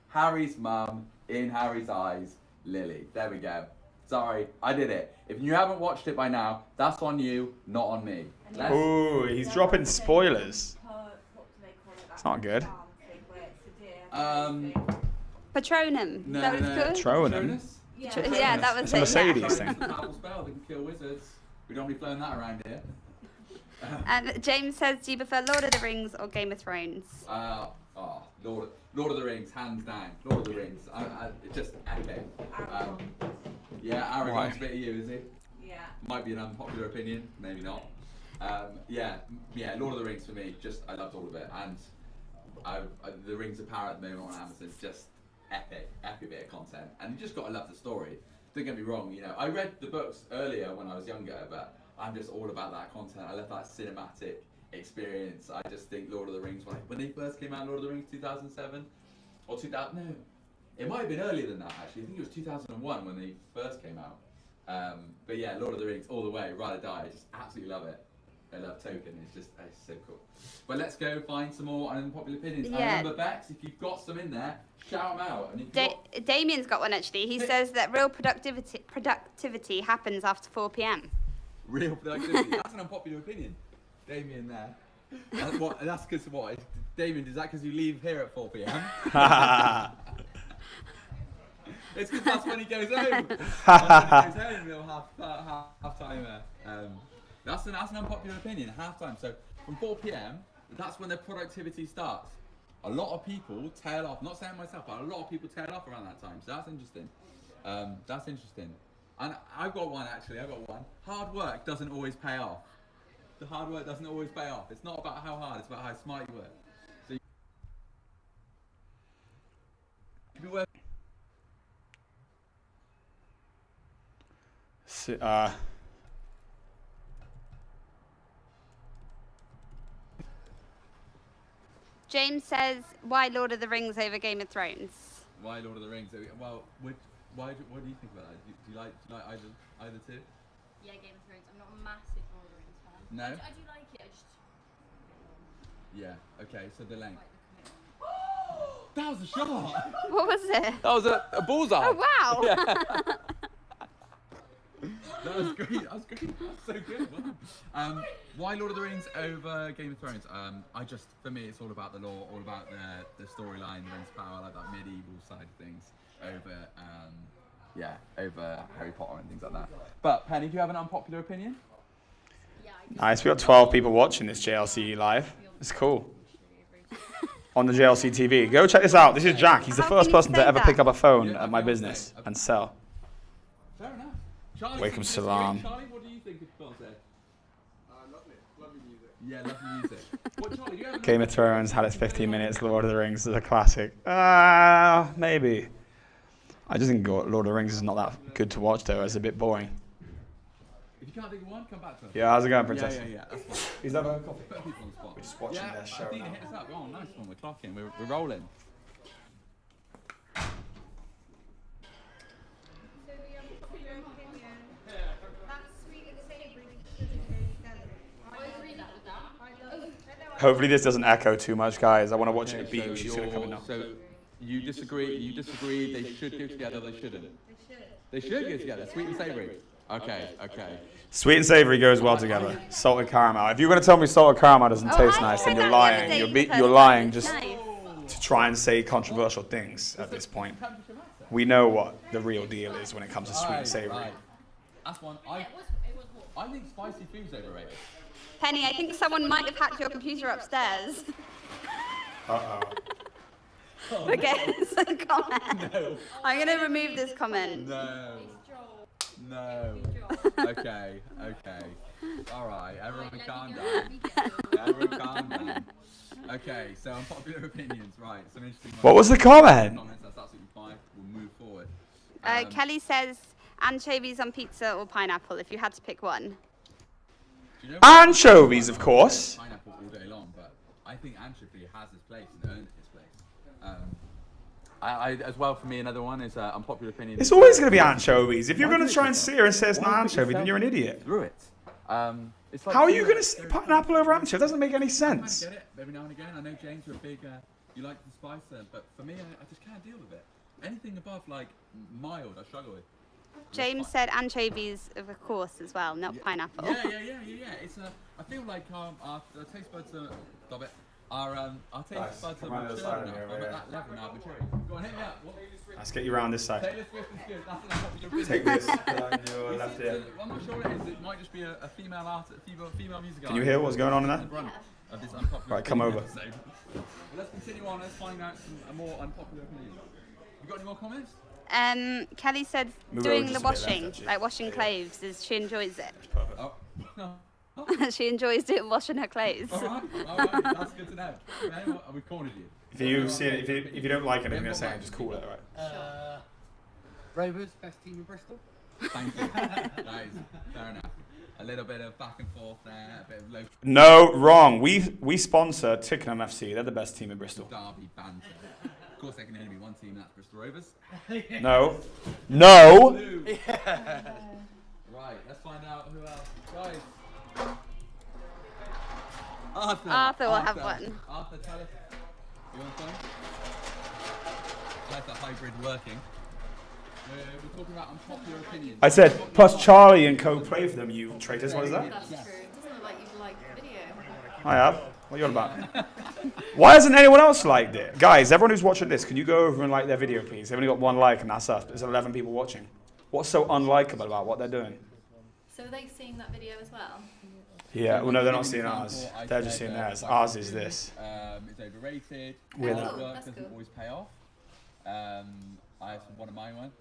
Harry's mum in Harry's eyes, Lily. There we go. Sorry, I did it. If you haven't watched it by now, that's on you, not on me. Ooh, he's dropping spoilers. It's not good. Patronum. No, Is that what it's called? Patronum? Yeah, that was It's a Mercedes it. thing. Powerful spell, they can kill wizards. We don't be flown that around here. James says, do you prefer Lord of the Rings or Game of Thrones? Lord of the Rings, hands down. Lord of the Rings, it's just epic. Aragorn's a bit of you, is he? Yeah. Might be an unpopular opinion, maybe not. Lord of the Rings for me, just I loved all of it, and the Rings of Power at the moment on Amazon is just epic bit of content, and you just gotta love the story. Don't get me wrong, I read the books earlier when I was younger, but I'm just all about that content. I love that cinematic experience. I just think Lord of the Rings, when they first came out, Lord of the Rings 2007 or 2000, no, it might have been earlier than that actually. I think it was 2001 when they first came out. But yeah, Lord of the Rings all the way, ride or die. I just absolutely love it. I love Token. It's so cool. But let's go find some more unpopular opinions. Yeah. And remember, Bex, if you've got some in there, shout them out. And if you've got Damien's got one actually. He says that real productivity happens after 4 p.m. real productivity, that's an unpopular opinion. Damien there. That's because what? Damien, is that because you leave here at 4 p.m.? It's because that's when he goes home. That's when he goes home. He'll half time there. That's an unpopular opinion. Half time. So from 4 p.m. that's when their productivity starts. A lot of people tail off. Not saying myself, but a lot of people tail off around that time. So that's interesting. That's interesting. And I've got one actually. Hard work doesn't always pay off. The hard work doesn't always pay off. It's not about how hard. It's about how smart you work. So you work. James says, why Lord of the Rings over Game of Thrones? Why Lord of the Rings? Well, what do you think about that? Do you like either two? Yeah, Game of Thrones. I'm not a massive Lord of the Rings fan. No? I do like it. I just. Yeah. Okay. So the length. That was a shot. What was it? That was a bullseye. Oh wow! Yeah. That was great. That's so good. Wow. Why Lord of the Rings over Game of Thrones? For me, it's all about the lore, all about the storyline, the Rings of Power, like that medieval side of things, over Harry Potter and things like that. But Penny, do you have an unpopular opinion? Nice. We got 12 people watching this JLC live. It's cool. On the JLC TV. Go check this out. This is Jack. He's the first person to ever pick up a phone at my business and sell. Fair enough. Charlie, Walaikum salam. Charlie, what do you think of Phil said? Lovely music. Yeah, lovely music. What, Charlie, do you have Game of Thrones had its 15 minutes. Lord of the Rings is a classic. Maybe. I just think Lord of the Rings is not that good to watch though. It's a bit boring. If you can't think of one, come back to us. Yeah, how's it going, Princess? Yeah. That's fine. He's never had a coffee. Put people on the spot. We're just watching their show I think now. hit us up. Oh, nice one. We're clocking. We're rolling. Hopefully this doesn't echo too much, guys. I want to watch it at beat. She's going to come in now. So you disagree. They should go together. They shouldn't. They should go together. Sweet and savoury. Okay. Sweet and savoury goes well together. Salted caramel. If you're going to tell me salted caramel doesn't taste nice, then you're lying. You're lying just to try and say controversial things at this point. We know what the real deal is when it comes to sweet and savoury. Right. That's one. I think spicy food's overrated. Penny, I think someone might have hacked your computer upstairs. Okay, it's a comment. No. I'm going to remove this comment. No. Okay. All right, everyone calm down. Okay, so unpopular opinions, right? Some interesting ones. What was the comment? That's absolutely fine. We'll move forward. Kelly says, anchovies on pizza or pineapple, if you had to pick one. Anchovies, of course. Pineapple all day long, but I think anchovy has its place and earned its place. I as well, for me, another one is unpopular opinion. It's always going to be anchovies. If you're going to try and sit here and say it's not anchovy, then you're an idiot. Through it. It's like How are you going to say pineapple over anchovy? It doesn't make any sense. I get it every now and again. I know James, you're a big, you like the spice, but for me, I just can't deal with it. Anything above like mild, I struggle with. James said anchovies, of course, as well, not pineapple. Yeah. It's I feel like our taste buds are stop it. Our taste buds are mature enough. I'm at that level now, maturity. Go on, hit me up. Let's get you around this side. Taylor Swift is good. That's an unpopular Take this. Put on your left ear. I'm not sure it is. It might just be a female artist, female music artist. Can you hear what's going on in there? Of this unpopular Right, come over. episode. Well, let's continue on. Let's find out some more unpopular opinions. You got any more comments? Kelly said Move doing over the just a bit left, washing, actually. like washing clothes, she enjoys it. Oh. She enjoys doing washing her clothes. All right, that's good to know. Okay, we've cornered you. If you don't like anything they're saying, just call it, alright? Rovers, best team in Bristol. Thank you. That is fair enough. A little bit of back and forth there, a bit of local. No, wrong. We sponsor Twickenham FC. They're the best team in Bristol. Derby banter. Of course, there can only be one team, that's Bristol Rovers. No. Right, let's find out who else. Guys. Arthur will have one. Arthur, tell us. You want something? Like the hybrid working. We're talking about unpopular opinions. I said, plus Charlie and Co play for them, you traitors. What is that? That's true. It doesn't look like you've liked the video. I have. What are you on about? Why hasn't anyone else liked it? Guys, everyone who's watching this, can you go over and like their video, please? They've only got 1 like and that's us. There's 11 people watching. What's so unlikable about what they're doing? So are they seeing that video as well? Yeah, well, no, they're not seeing ours. They're just seeing theirs. Ours is this. It's overrated. We're Hard not. work doesn't always pay off. I have one of my one.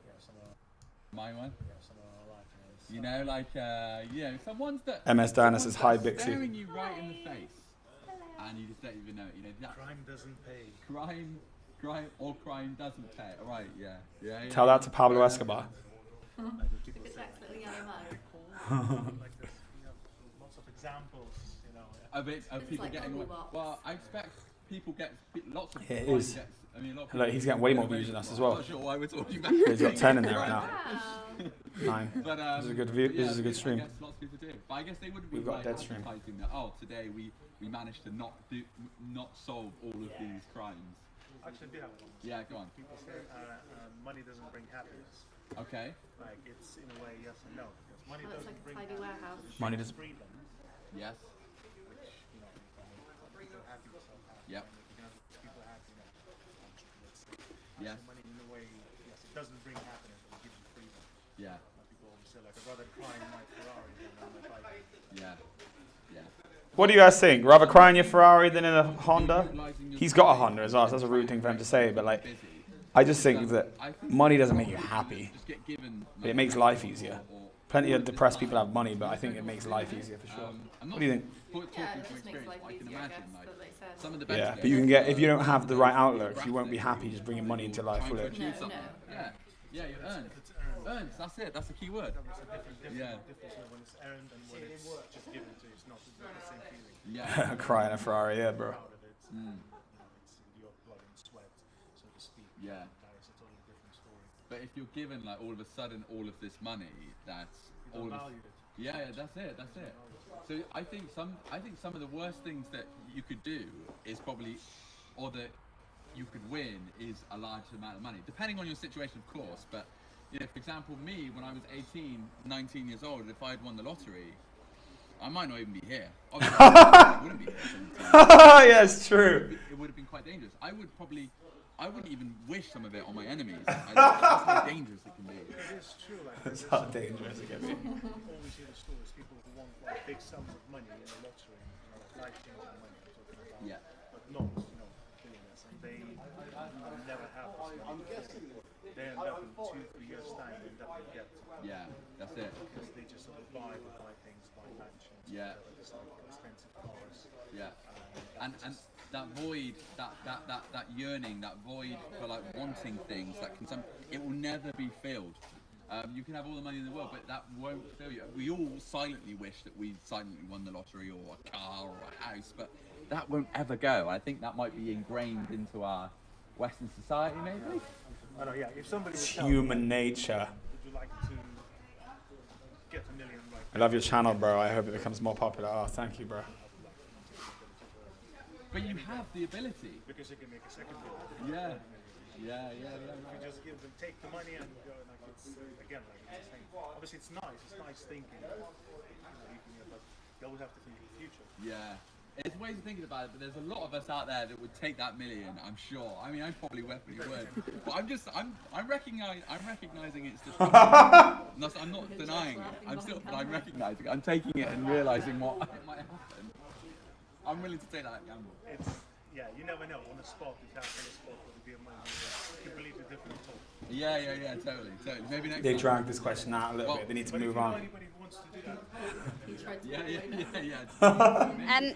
You know, like, some ones that... MS Diana says, hi, Bixie. Staring you right in the face. And you just don't even know it. You know, that Crime doesn't pay. Crime doesn't pay. Right, yeah. Tell that to Pablo Escobar. Look at Jack's little yellow mug. Like this, lots of examples, Of people like getting away. Google Well, I expect people get lots of Yeah, it crime is. gets- I mean, a lot of Look, people he's getting way more get away views than with us it. as well. I'm not sure why we're talking about He's got 10 in there right now. Wow. 9. But, This is a good view. but This yeah, is a good stream. I guess lots of people do. But I guess they wouldn't be We've got like dead stream. advertising that. Oh, today we managed to not solve all of these crimes. Actually, I did have one. Yeah, go on. People say money doesn't bring happiness. Okay. Like, it's in a way yes and no. Because money Oh, it's doesn't like a bring tidy happiness. warehouse. Money doesn't- Freedom, Yes. which, if you're happy yourself happy. Yep. And if you can have people happy, let's say. Yes. So money, in a way, yes, it doesn't bring happiness, but it gives you freedom. Yeah. Like people always say, like, I'd rather cry in my Ferrari than on my bike. Yeah. What do you guys think? Rather cry in your Ferrari than in a Honda? He's got a Honda as well, so that's a rude thing for him to say, but like, I just think that money doesn't make you happy. Just get given. But it makes life easier. Plenty of depressed people have money, but I think it makes life easier for sure. What do you think? Yeah, it just makes life easier, I guess, that they said. Some of the best Yeah, but you can get, if you don't have the right outlook, you won't be happy just bringing money into life, will it? achieve something. Yeah, you earn. Earns, that's it, that's the key word. Yeah. Difference when it's earned and when it's just given to you. It's not the same feeling. Yeah. Cry in a Ferrari, yeah, bro. Proud of it. It's in your blood and sweat, so to speak. Yeah. That is a totally different story. But if you're given like all of a sudden all of this money, that's You all don't of, value it. yeah, that's it. So I think some of the worst things that you could do is probably, or that you could win, is a large amount of money, depending on your situation, of course. But for example, me when I was 18, 19 years old, if I had won the lottery, I might not even be here. Obviously, I wouldn't be here. Yeah, it's true. It would have been quite dangerous. I wouldn't even wish some of it on my enemies. That's how dangerous it can be. It is true. Like, That's how dangerous it can be. always hear the stories. People who want like big sums of money in the lottery, life-changing money. I'm talking about. Yeah. But not, billionaires, and they never have this money. They end up in 2-3 years' time. They end up in debt. Yeah, that's it. Because they just sort of buy things, buy mansions. Yeah. Just like expensive cars. Yeah. And that void, that yearning, that void for like wanting things that can it will never be filled. You can have all the money in the world, but that won't fill you. We all silently wish that we silently won the lottery or a car or a house, but that won't ever go. I think that might be ingrained into our Western society, maybe. I know, yeah. If somebody It's would tell human me, nature. would you like to get $1 million right I love your channel, bro. I hope it becomes more popular. Oh, thank you, bro. But you have the ability. because you can make a second million. Yeah. If you just give them, take the money and go, like it's again, like it's the same. Obviously, it's nice thinking. But you always have to think of the future. Yeah. There's ways of thinking about it, but there's a lot of us out there that would take that million, I'm sure. I mean, I probably would. But I'm recognizing it's just I'm not denying it. I'm recognizing it. I'm taking it and realizing what might happen. I'm willing to take that gamble. You never know. On the spot, it happens on the spot, but it'll be a money. Completely different talk. Yeah, totally. Maybe next They time. dragged this question out a little bit. They need to move on. Anybody who wants to do that. Yeah.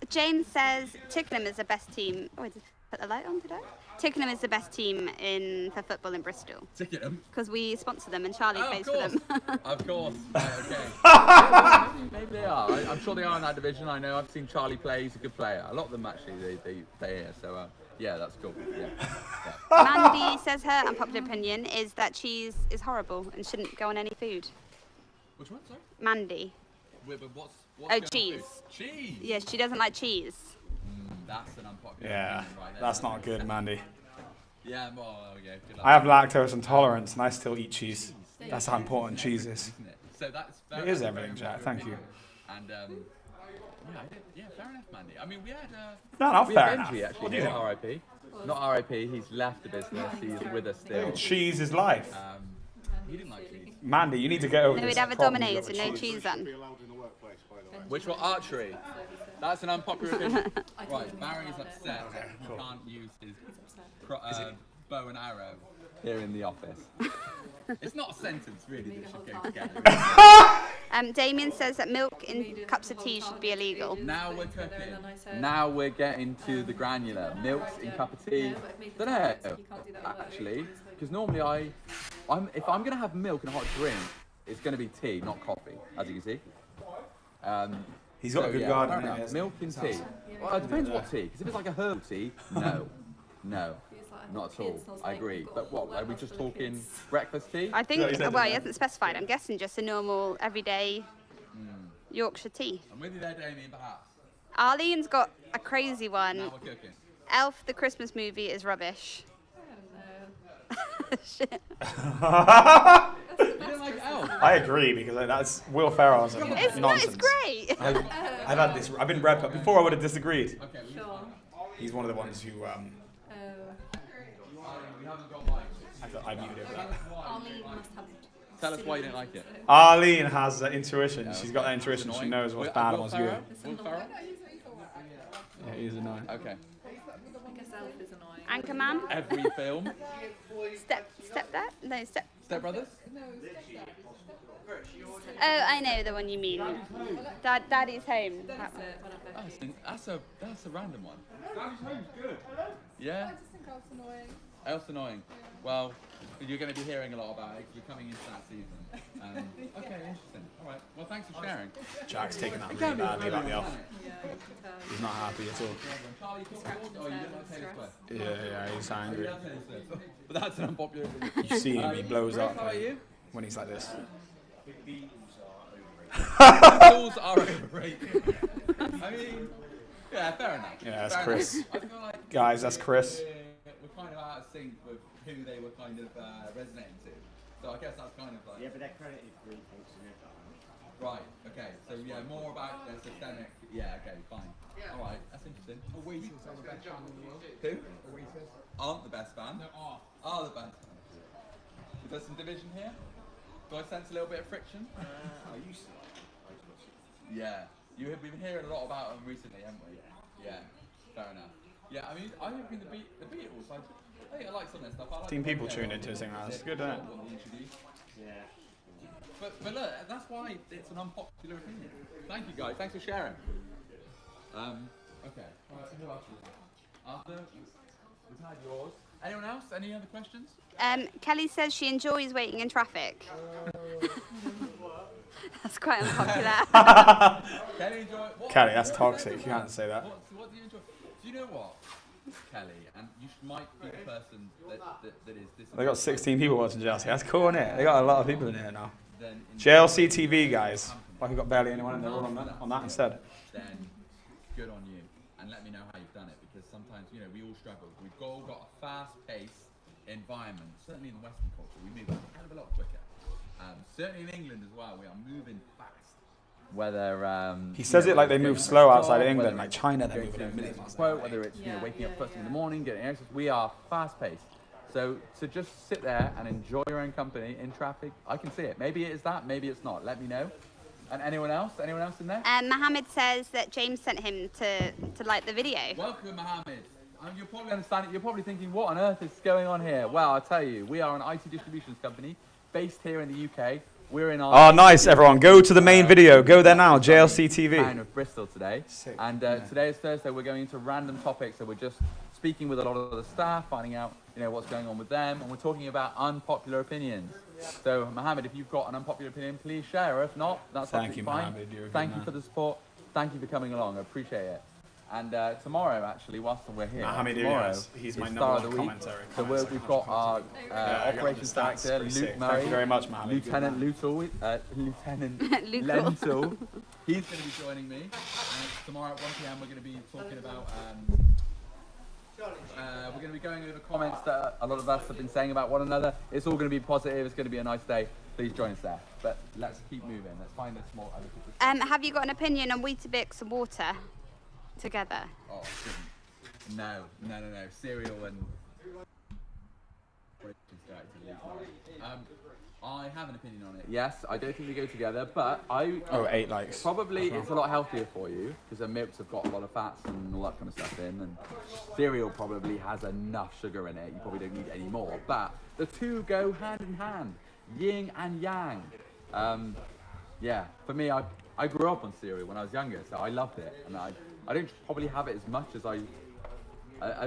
James says Twickenham is the best team. Oh, I just put the light on today. Twickenham is the best team for football in Bristol. Twickenham? Because we sponsor them and Charlie plays for them. Of course. Right, okay. Maybe they are. I'm sure they are in that division. I know. I've seen Charlie play. He's a good player. A lot of them actually they play here. So yeah, that's cool. Yeah. Mandy says her unpopular opinion is that cheese is horrible and shouldn't go on any food. Which one? Sorry. Mandy. Wait, but what's Oh, cheese. Cheese. Yeah, she doesn't like cheese. That's an unpopular Yeah, opinion right there. that's not good, Mandy. Yeah, well, there we go. Good luck. I have lactose intolerance and I still eat cheese. That's how important cheese is. Isn't it? So that's It is everything, Jack. Thank you. And yeah, fair enough, Mandy. I mean, we had No, not we fair had enough. Benji actually. What do you He's think? RIP. Not RIP. He's left the business. He's with us still. Cheese is life. He didn't like cheese. Mandy, you need to get over No, this we'd have a problem you've Domino's got with no with cheese on. Which were archery. That's an unpopular opinion. Right, Barry is upset. He can't use his bow and arrow here in the office. It's not a sentence really that should go together. Damien says that milk in cups of tea should be illegal. Now we're cooking. Now we're getting to the granular. Milks in cup of tea. Don't know, actually, because normally if I'm gonna have milk and a hot drink, it's gonna be tea, not coffee, as you can see. He's got a good garden, fair enough. hasn't he? Milk and tea. Well, it depends what tea. Because if it's like a herbal tea, no, not at all. I agree. But what? Are we just talking breakfast tea? I think, well, he hasn't specified. I'm guessing just a normal, everyday Yorkshire tea. I'm with you there, Damien, perhaps. Arlene's got a crazy one. Now we're cooking. Elf, the Christmas movie, is rubbish. Shit. You don't like Elf? I agree because that's Will Ferrell's nonsense. It's great. I've had this. I've been read, but before I would have disagreed. Okay, Sure. He's one of the ones who. we haven't got mics. I muted it. Arlene must have. Tell us why you don't like it. Arlene has intuition. She's got that intuition. She knows what's bad and what's good. Will Ferrell? Yeah, he's annoying. Okay. I guess Elf is annoying. Anchorman. Every film. Step Brothers? Oh, I know the one you mean. Daddy's Home. That one. That's a random one. Yeah? Elf's annoying. Well, you're going to be hearing a lot about it because we're coming into that season. Okay, interesting. All right. Well, thanks for sharing. Jack's taking that really badly about the elf. He's not happy at all. Charlie, oh, you don't like Taylor Swift? Yeah, he's angry. But that's an unpopular opinion. You see him, he blows Chris, up how are you? when he's like this. Beatles are overrated. I mean, yeah, fair enough. Yeah, that's Fair Chris. enough. I feel like Guys, that's Chris. we're kind of out of sync with who they were kind of resonating to. So I guess that's kind of like... Yeah, but they're credited for equals to it. Right, okay. So yeah, more about their systemic... Yeah, okay, fine. All right, that's interesting. Oasis are the best band in the world. Who? Oasis. Aren't the best band? No, are. Are the best band. Is there some division here? Do I sense a little bit of friction? I used to. Yeah. We've been hearing a lot about them recently, haven't we? Yeah. Fair enough. Yeah, I mean, I think the Beatles, I think I like some of their stuff. I like 15 people the tuned into this thing now. It's good, isn't it? what they introduced. Yeah. But look, that's why it's an unpopular opinion. Thank you guys. Thanks for sharing. Okay. Right, who else is there? Arthur, we've had yours. Anyone else? Any other questions? Kelly says she enjoys waiting in traffic. That's quite unpopular. Kelly, enjoy. Kelly, that's toxic. You can't say that. What do you enjoy? Do you know what, Kelly? And you might be the person that is this. They got 16 people watching JLC. That's cool, isn't it? They got a lot of people in here now. Then in JLC TV, guys. Like we've got barely anyone in there. All on that instead. Then good on you, and let me know how you've done it, because sometimes we all struggle. We've all got a fast-paced environment. Certainly in the Western culture, we move a hell of a lot quicker. Certainly in England as well, we are moving fast. Whether He says it like they move slow outside of England, like China, they're moving at a million miles an hour. Whether it's waking up first thing in the morning, getting exercise, we are fast-paced. So to just sit there and enjoy your own company in traffic, I can see it. Maybe it is that, maybe it's not. Let me know. And anyone else? Anyone else in there? Mohammed says that James sent him to like the video. Welcome, Mohammed. You'll probably understand it. You're probably thinking, what on earth is going on here? Well, I'll tell you, we are an IT distributions company based here in the UK. We're in our... Oh, nice, everyone. Go to the main video. Go there now, JLC TV. Town of Bristol today. And today is Thursday. We're going into random topics. So we're just speaking with a lot of the staff, finding out what's going on with them. And we're talking about unpopular opinions. So, Mohammed, if you've got an unpopular opinion, please share. If not, that's absolutely fine. Mohammed. You're a good Thank you man. for the support. Thank you for coming along. I appreciate it. And tomorrow, actually, whilst we're here, Mohammed, tomorrow he's is my Star number of the one Week. commentary. So we've got our operations director, Luke Murray. Thank you very much, Mohammed. Lieutenant Lutal, Lieutenant Lutal. Lentil, He's going to be joining me, and tomorrow at 1 p.m. we're going to be talking about. We're going to be going over comments that a lot of us have been saying about one another. It's all going to be positive. It's going to be a nice day. Please join us there. But let's keep moving. Let's find a small other people. Have you got an opinion on Weetabix and water together? Oh, no. Cereal and. I have an opinion on it. Yes, I don't think they go together, but I. Oh, 8 likes. Probably it's a lot healthier for you because the milks have got a lot of fats and all that kind of stuff in, and cereal probably has enough sugar in it. You probably don't need any more. But the two go hand in hand, yin and yang. Yeah, for me, I grew up on cereal when I was younger, so I loved it, and I don't probably have it as much as I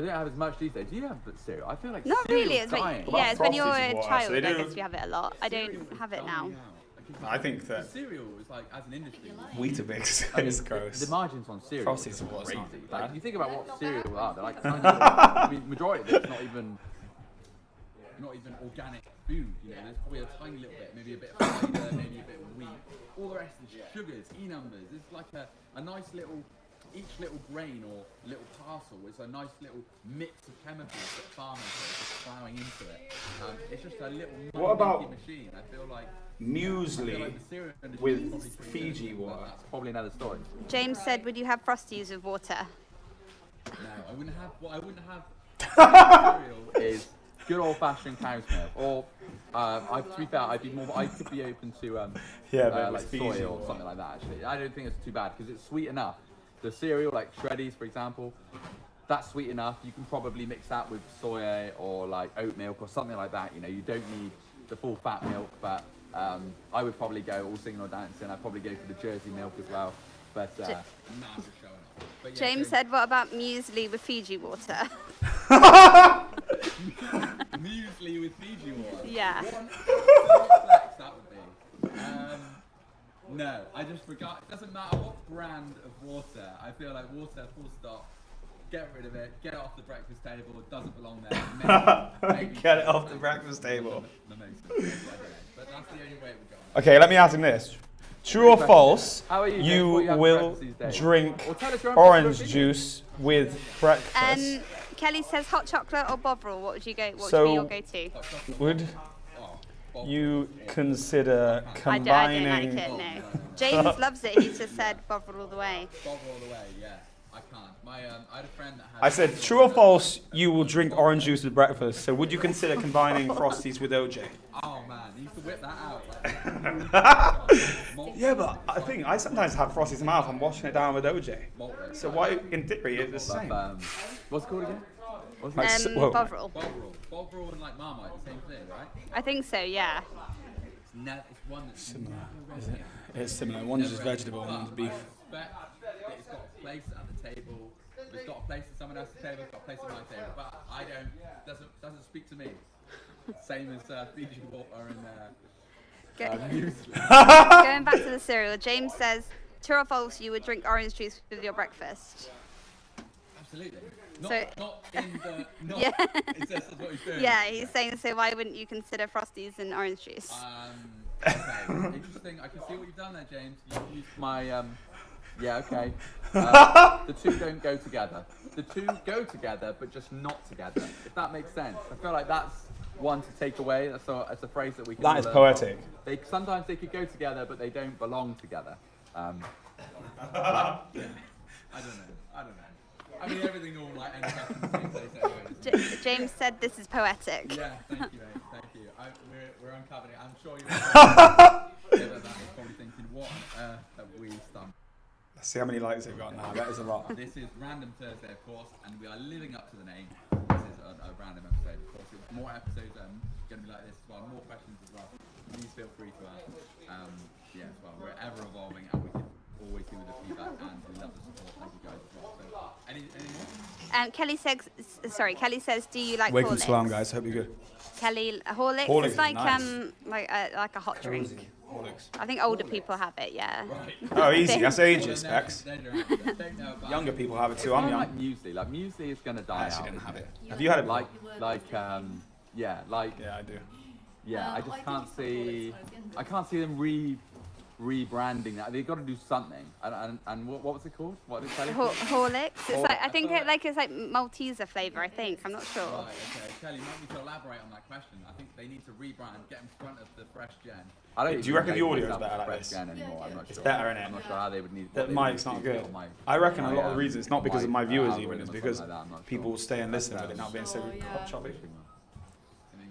don't have as much these days. Do you have cereal? I feel like Not cereal's really. It's dying. it's when you're a water, child. so they I do- guess you have it a lot. I don't have it now. I think that Cereal is like, as an industry, Weetabix is gross. the margins on cereal Frosty's are was crazy. not Like, bad. you think about what cereal are, they're like tiny little, I mean, majority of it's not even organic food. You know, there's probably a tiny little bit, maybe a bit of cider, maybe a bit of wheat. All the rest is sugars, numbers. It's like a nice little. Each little grain or little parcel is a nice little mix of chemicals that farmers are just ploughing into it. It's just a little What about machine. I feel like muesli the cereal industry is with probably pretty Fiji good, but water? That's probably another story. James said, "Would you have Frosties with water?" No, I wouldn't have. What I wouldn't have cereal is good old-fashioned cow's milk. Or, to be fair, I could be open to but like with Fiji soy or water. something like that. Actually, I don't think it's too bad because it's sweet enough. The cereal, like Shreddies, for example, that's sweet enough. You can probably mix that with soy or like oat milk or something like that. You know, you don't need the full fat milk, but I would probably go all singing or dancing. I'd probably go for the Jersey milk as well. But nah, I'm just showing off. But, yeah, James so- said, "What about muesli with Fiji water?" Muesli with Fiji water. Yeah. What an absolute flex that would be. No, I just forgot. It doesn't matter what brand of water. I feel like water, full stop. Get rid of it. Get it off the breakfast table. It doesn't belong there. Maybe Get it off the breakfast table. But that's the only way it would go. Okay, let me ask him this. True or false, How are you, James? you What are you having for will breakfast these days? drink Or tell us your own orange breakfast. juice with breakfast? Kelly says hot chocolate or Bovril. What would you go? What would So- be your go-to? Would you consider I don't combining... like it. No. James loves it. He just said Bovril all the way. Bovril all the way. Yeah, I can't. I had a friend that had. I said, true or false, you will drink orange juice with breakfast. So would you consider combining Frosties with OJ? Oh man, he used to whip that out. Like, Yeah, but I sometimes have Frosties in my mouth. I'm washing it down with OJ. So why, in theory, it's the same? What's it called again? What's Like, it? whoa. Bovril. Bovril and like Marmite, the same thing, right? I think so. Yeah. It's one that's Similar, is it? It's similar. One's just vegetable and one's beef. I respect that it's got a place at the table. It's got a place at someone else's table. It's got a place at my table. But I don't. Doesn't speak to me. Same as Fiji water and muesli. Going back to the cereal, James says, "True or false, you would drink orange juice with your breakfast?" Absolutely. So- Not in the. Not, Yeah. It says that's what he's doing. Yeah, he's saying so. Why wouldn't you consider Frosties and orange juice? Okay, interesting. I can see what you've done there, James. You've used my, yeah, okay. The two don't go together. The two go together, but just not together, if that makes sense. I feel like that's one to take away. That's a phrase that we can That is learn poetic. from. Sometimes they could go together, but they don't belong together. I don't know. I mean, everything all like ends up in the same place anyway. James said this is poetic. Yeah, thank you, mate. Thank you. We're uncovering it. I'm sure you're probably thinking, what on earth have we done? Let's see how many likes they've got now. That is a lot. This is Random Thursday, of course, and we are living up to the name. This is a random episode, of course. More episodes going to be like this as well. More questions as well. Please feel free to ask. Yeah, as well. We're ever evolving, and we can always do with the feedback, and we love the support. Thank you guys as well. So, any more? Kelly says, "Do you like Waking Horlicks?" Salam, guys. Hope you're good. Kelly, Horlicks Horlicks is is like nice. like a hot drink. Horlicks. I think older people have it. Yeah. Oh, easy. That's ages, Well, Specs. they don't know about Younger it. people have it too. It's I'm kinda young. like muesli. Like muesli is gonna die I actually out. didn't have it. Have you had it? Like yeah, like Yeah, I do. yeah. I just can't see. I can't see them rebranding that. They've got to do something. And what was it called? What did it say? Horlicks. It's like I think it's like Malteser flavour. I think I'm not sure. Right. Okay. Kelly, you might need to elaborate on that question. I think they need to rebrand, get in front of the Fresh Gen. I don't Do you reckon the even audio think is better myself like as this? Fresh Gen anymore. I'm not sure. It's better, innit? I'm not sure how they would need. The what they mic's would not need to good. do on I reckon a lot of the my, reasons, it's not because of my viewers even, algorithm it's or because something like that, I'm not people sure. stay and listen with it not being so hot choppy.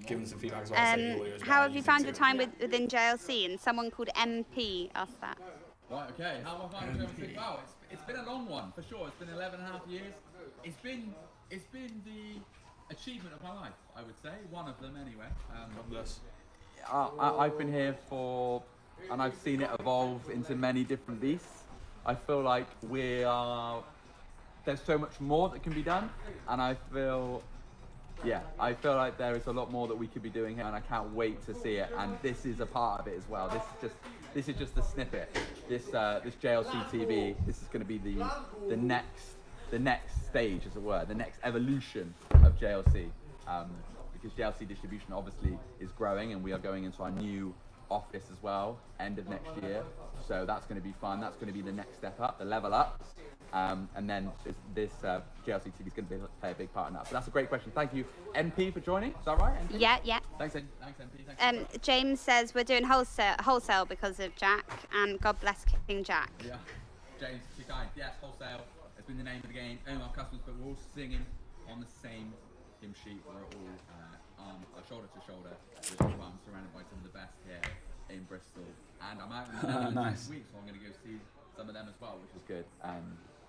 Give them some feedback as well. say the audio is How better, have you think found too. your time within JLC? And someone called MP asked that. Right, okay. How have I found JLC? Wow, it's been a long one, for sure. It's been 11 and a half years. It's been the achievement of my life, I would say. One of them, anyway. God bless. I've been here and I've seen it evolve into many different beasts. I feel like there's so much more that can be done, and I feel like there is a lot more that we could be doing here, and I can't wait to see it. And this is a part of it as well. This is just the snippet. This JLC TV. This is going to be the next stage, as it were, the next evolution of JLC. Because JLC distribution obviously is growing, and we are going into our new office as well, end of next year. So that's going to be fun. That's going to be the next step up, the level up. And then this JLC TV is going to play a big part in that. So that's a great question. Thank you, MP, for joining. Is that right? MP? Yeah. Thanks, MP. Thanks. James says we're doing wholesale because of Jack, and God bless King Jack. Yeah. James, too kind. Yes, wholesale has been the name of the game. Only our customers, but we're all singing on the same hymn sheet. We're all shoulder to shoulder, which is why I'm surrounded by some of the best here in Bristol. And I'm out in the Netherlands next week, so I'm going to go see some of them as well, which is good.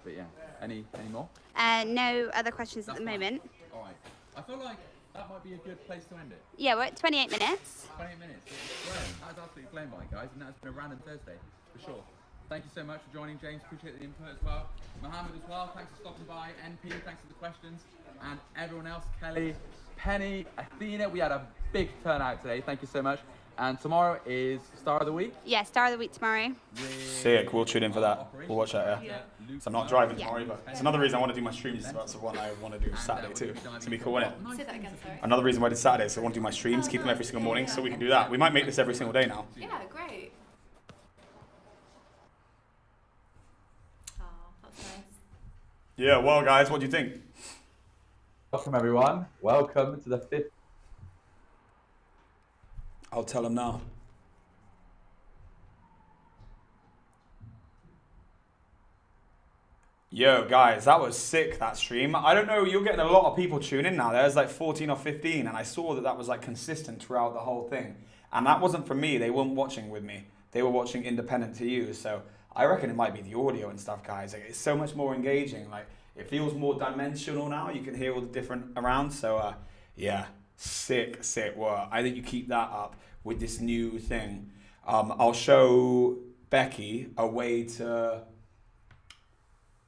But yeah, any more? No other questions at the moment. All right. I feel like that might be a good place to end it. Yeah, we're at 28 minutes. 28 minutes. It's flown. That was absolutely flown by, guys, and that's been a random Thursday, for sure. Thank you so much for joining, James. Appreciate the input as well. Mohammed as well, thanks for stopping by. NP, thanks for the questions. And everyone else, Kelly, Penny, Athena, we had a big turnout today. Thank you so much. And tomorrow is Star of the Week. Yeah, Star of the Week tomorrow. Sick, we'll tune in for that. We'll watch that, yeah. So I'm not driving tomorrow either. It's another reason I want to do my streams, so that's the one I want to do Saturday too. It's going to be cool, isn't it? Say that again, sorry. Another reason why I did Saturday, so I want to do my streams, keep them every single morning, so we can do that. We might make this every single day now. Yeah, great. Oh, that's nice. Yeah, well guys, what do you think? Welcome everyone. Welcome to the 5th. I'll tell them now. Yo, guys, that was sick, that stream. I don't know, you're getting a lot of people tune in now. There's like 14 or 15, and I saw that was like consistent throughout the whole thing. And that wasn't from me. They weren't watching with me. They were watching independent to you. So I reckon it might be the audio and stuff, guys. Like, it's so much more engaging. Like, it feels more dimensional now. You can hear all the different around. So, yeah, sick work. I think you keep that up with this new thing. I'll show Becky a way to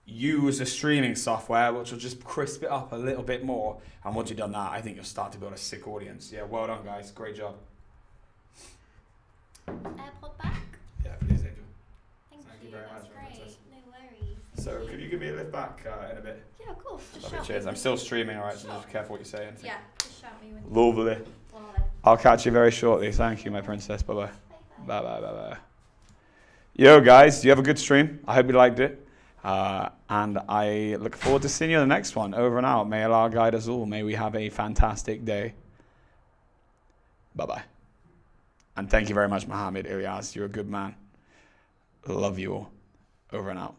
use a streaming software which will just crisp it up a little bit more. And once you've done that, I think you'll start to build a sick audience. Yeah, well done, guys. Great job. AirPod back? Yeah, please, Angel. Thank you very that's much, great. Princess. No worries. So, could you give me a lift back in a bit? Yeah, of course. Just Lovely, shout cheers. me. I'm still streaming, alright, so just be careful what you say. Yeah, just shout me when Lovely. I'll catch you very shortly. Thank you, my princess. Bye-bye. Bye-bye. Yo, guys, you have a good stream. I hope you liked it. And I look forward to seeing you in the next one. Over and out. May Allah guide us all. May we have a fantastic day. Bye-bye. And thank you very much, Mohammed Ilyas. You're a good man. Love you all. Over and out.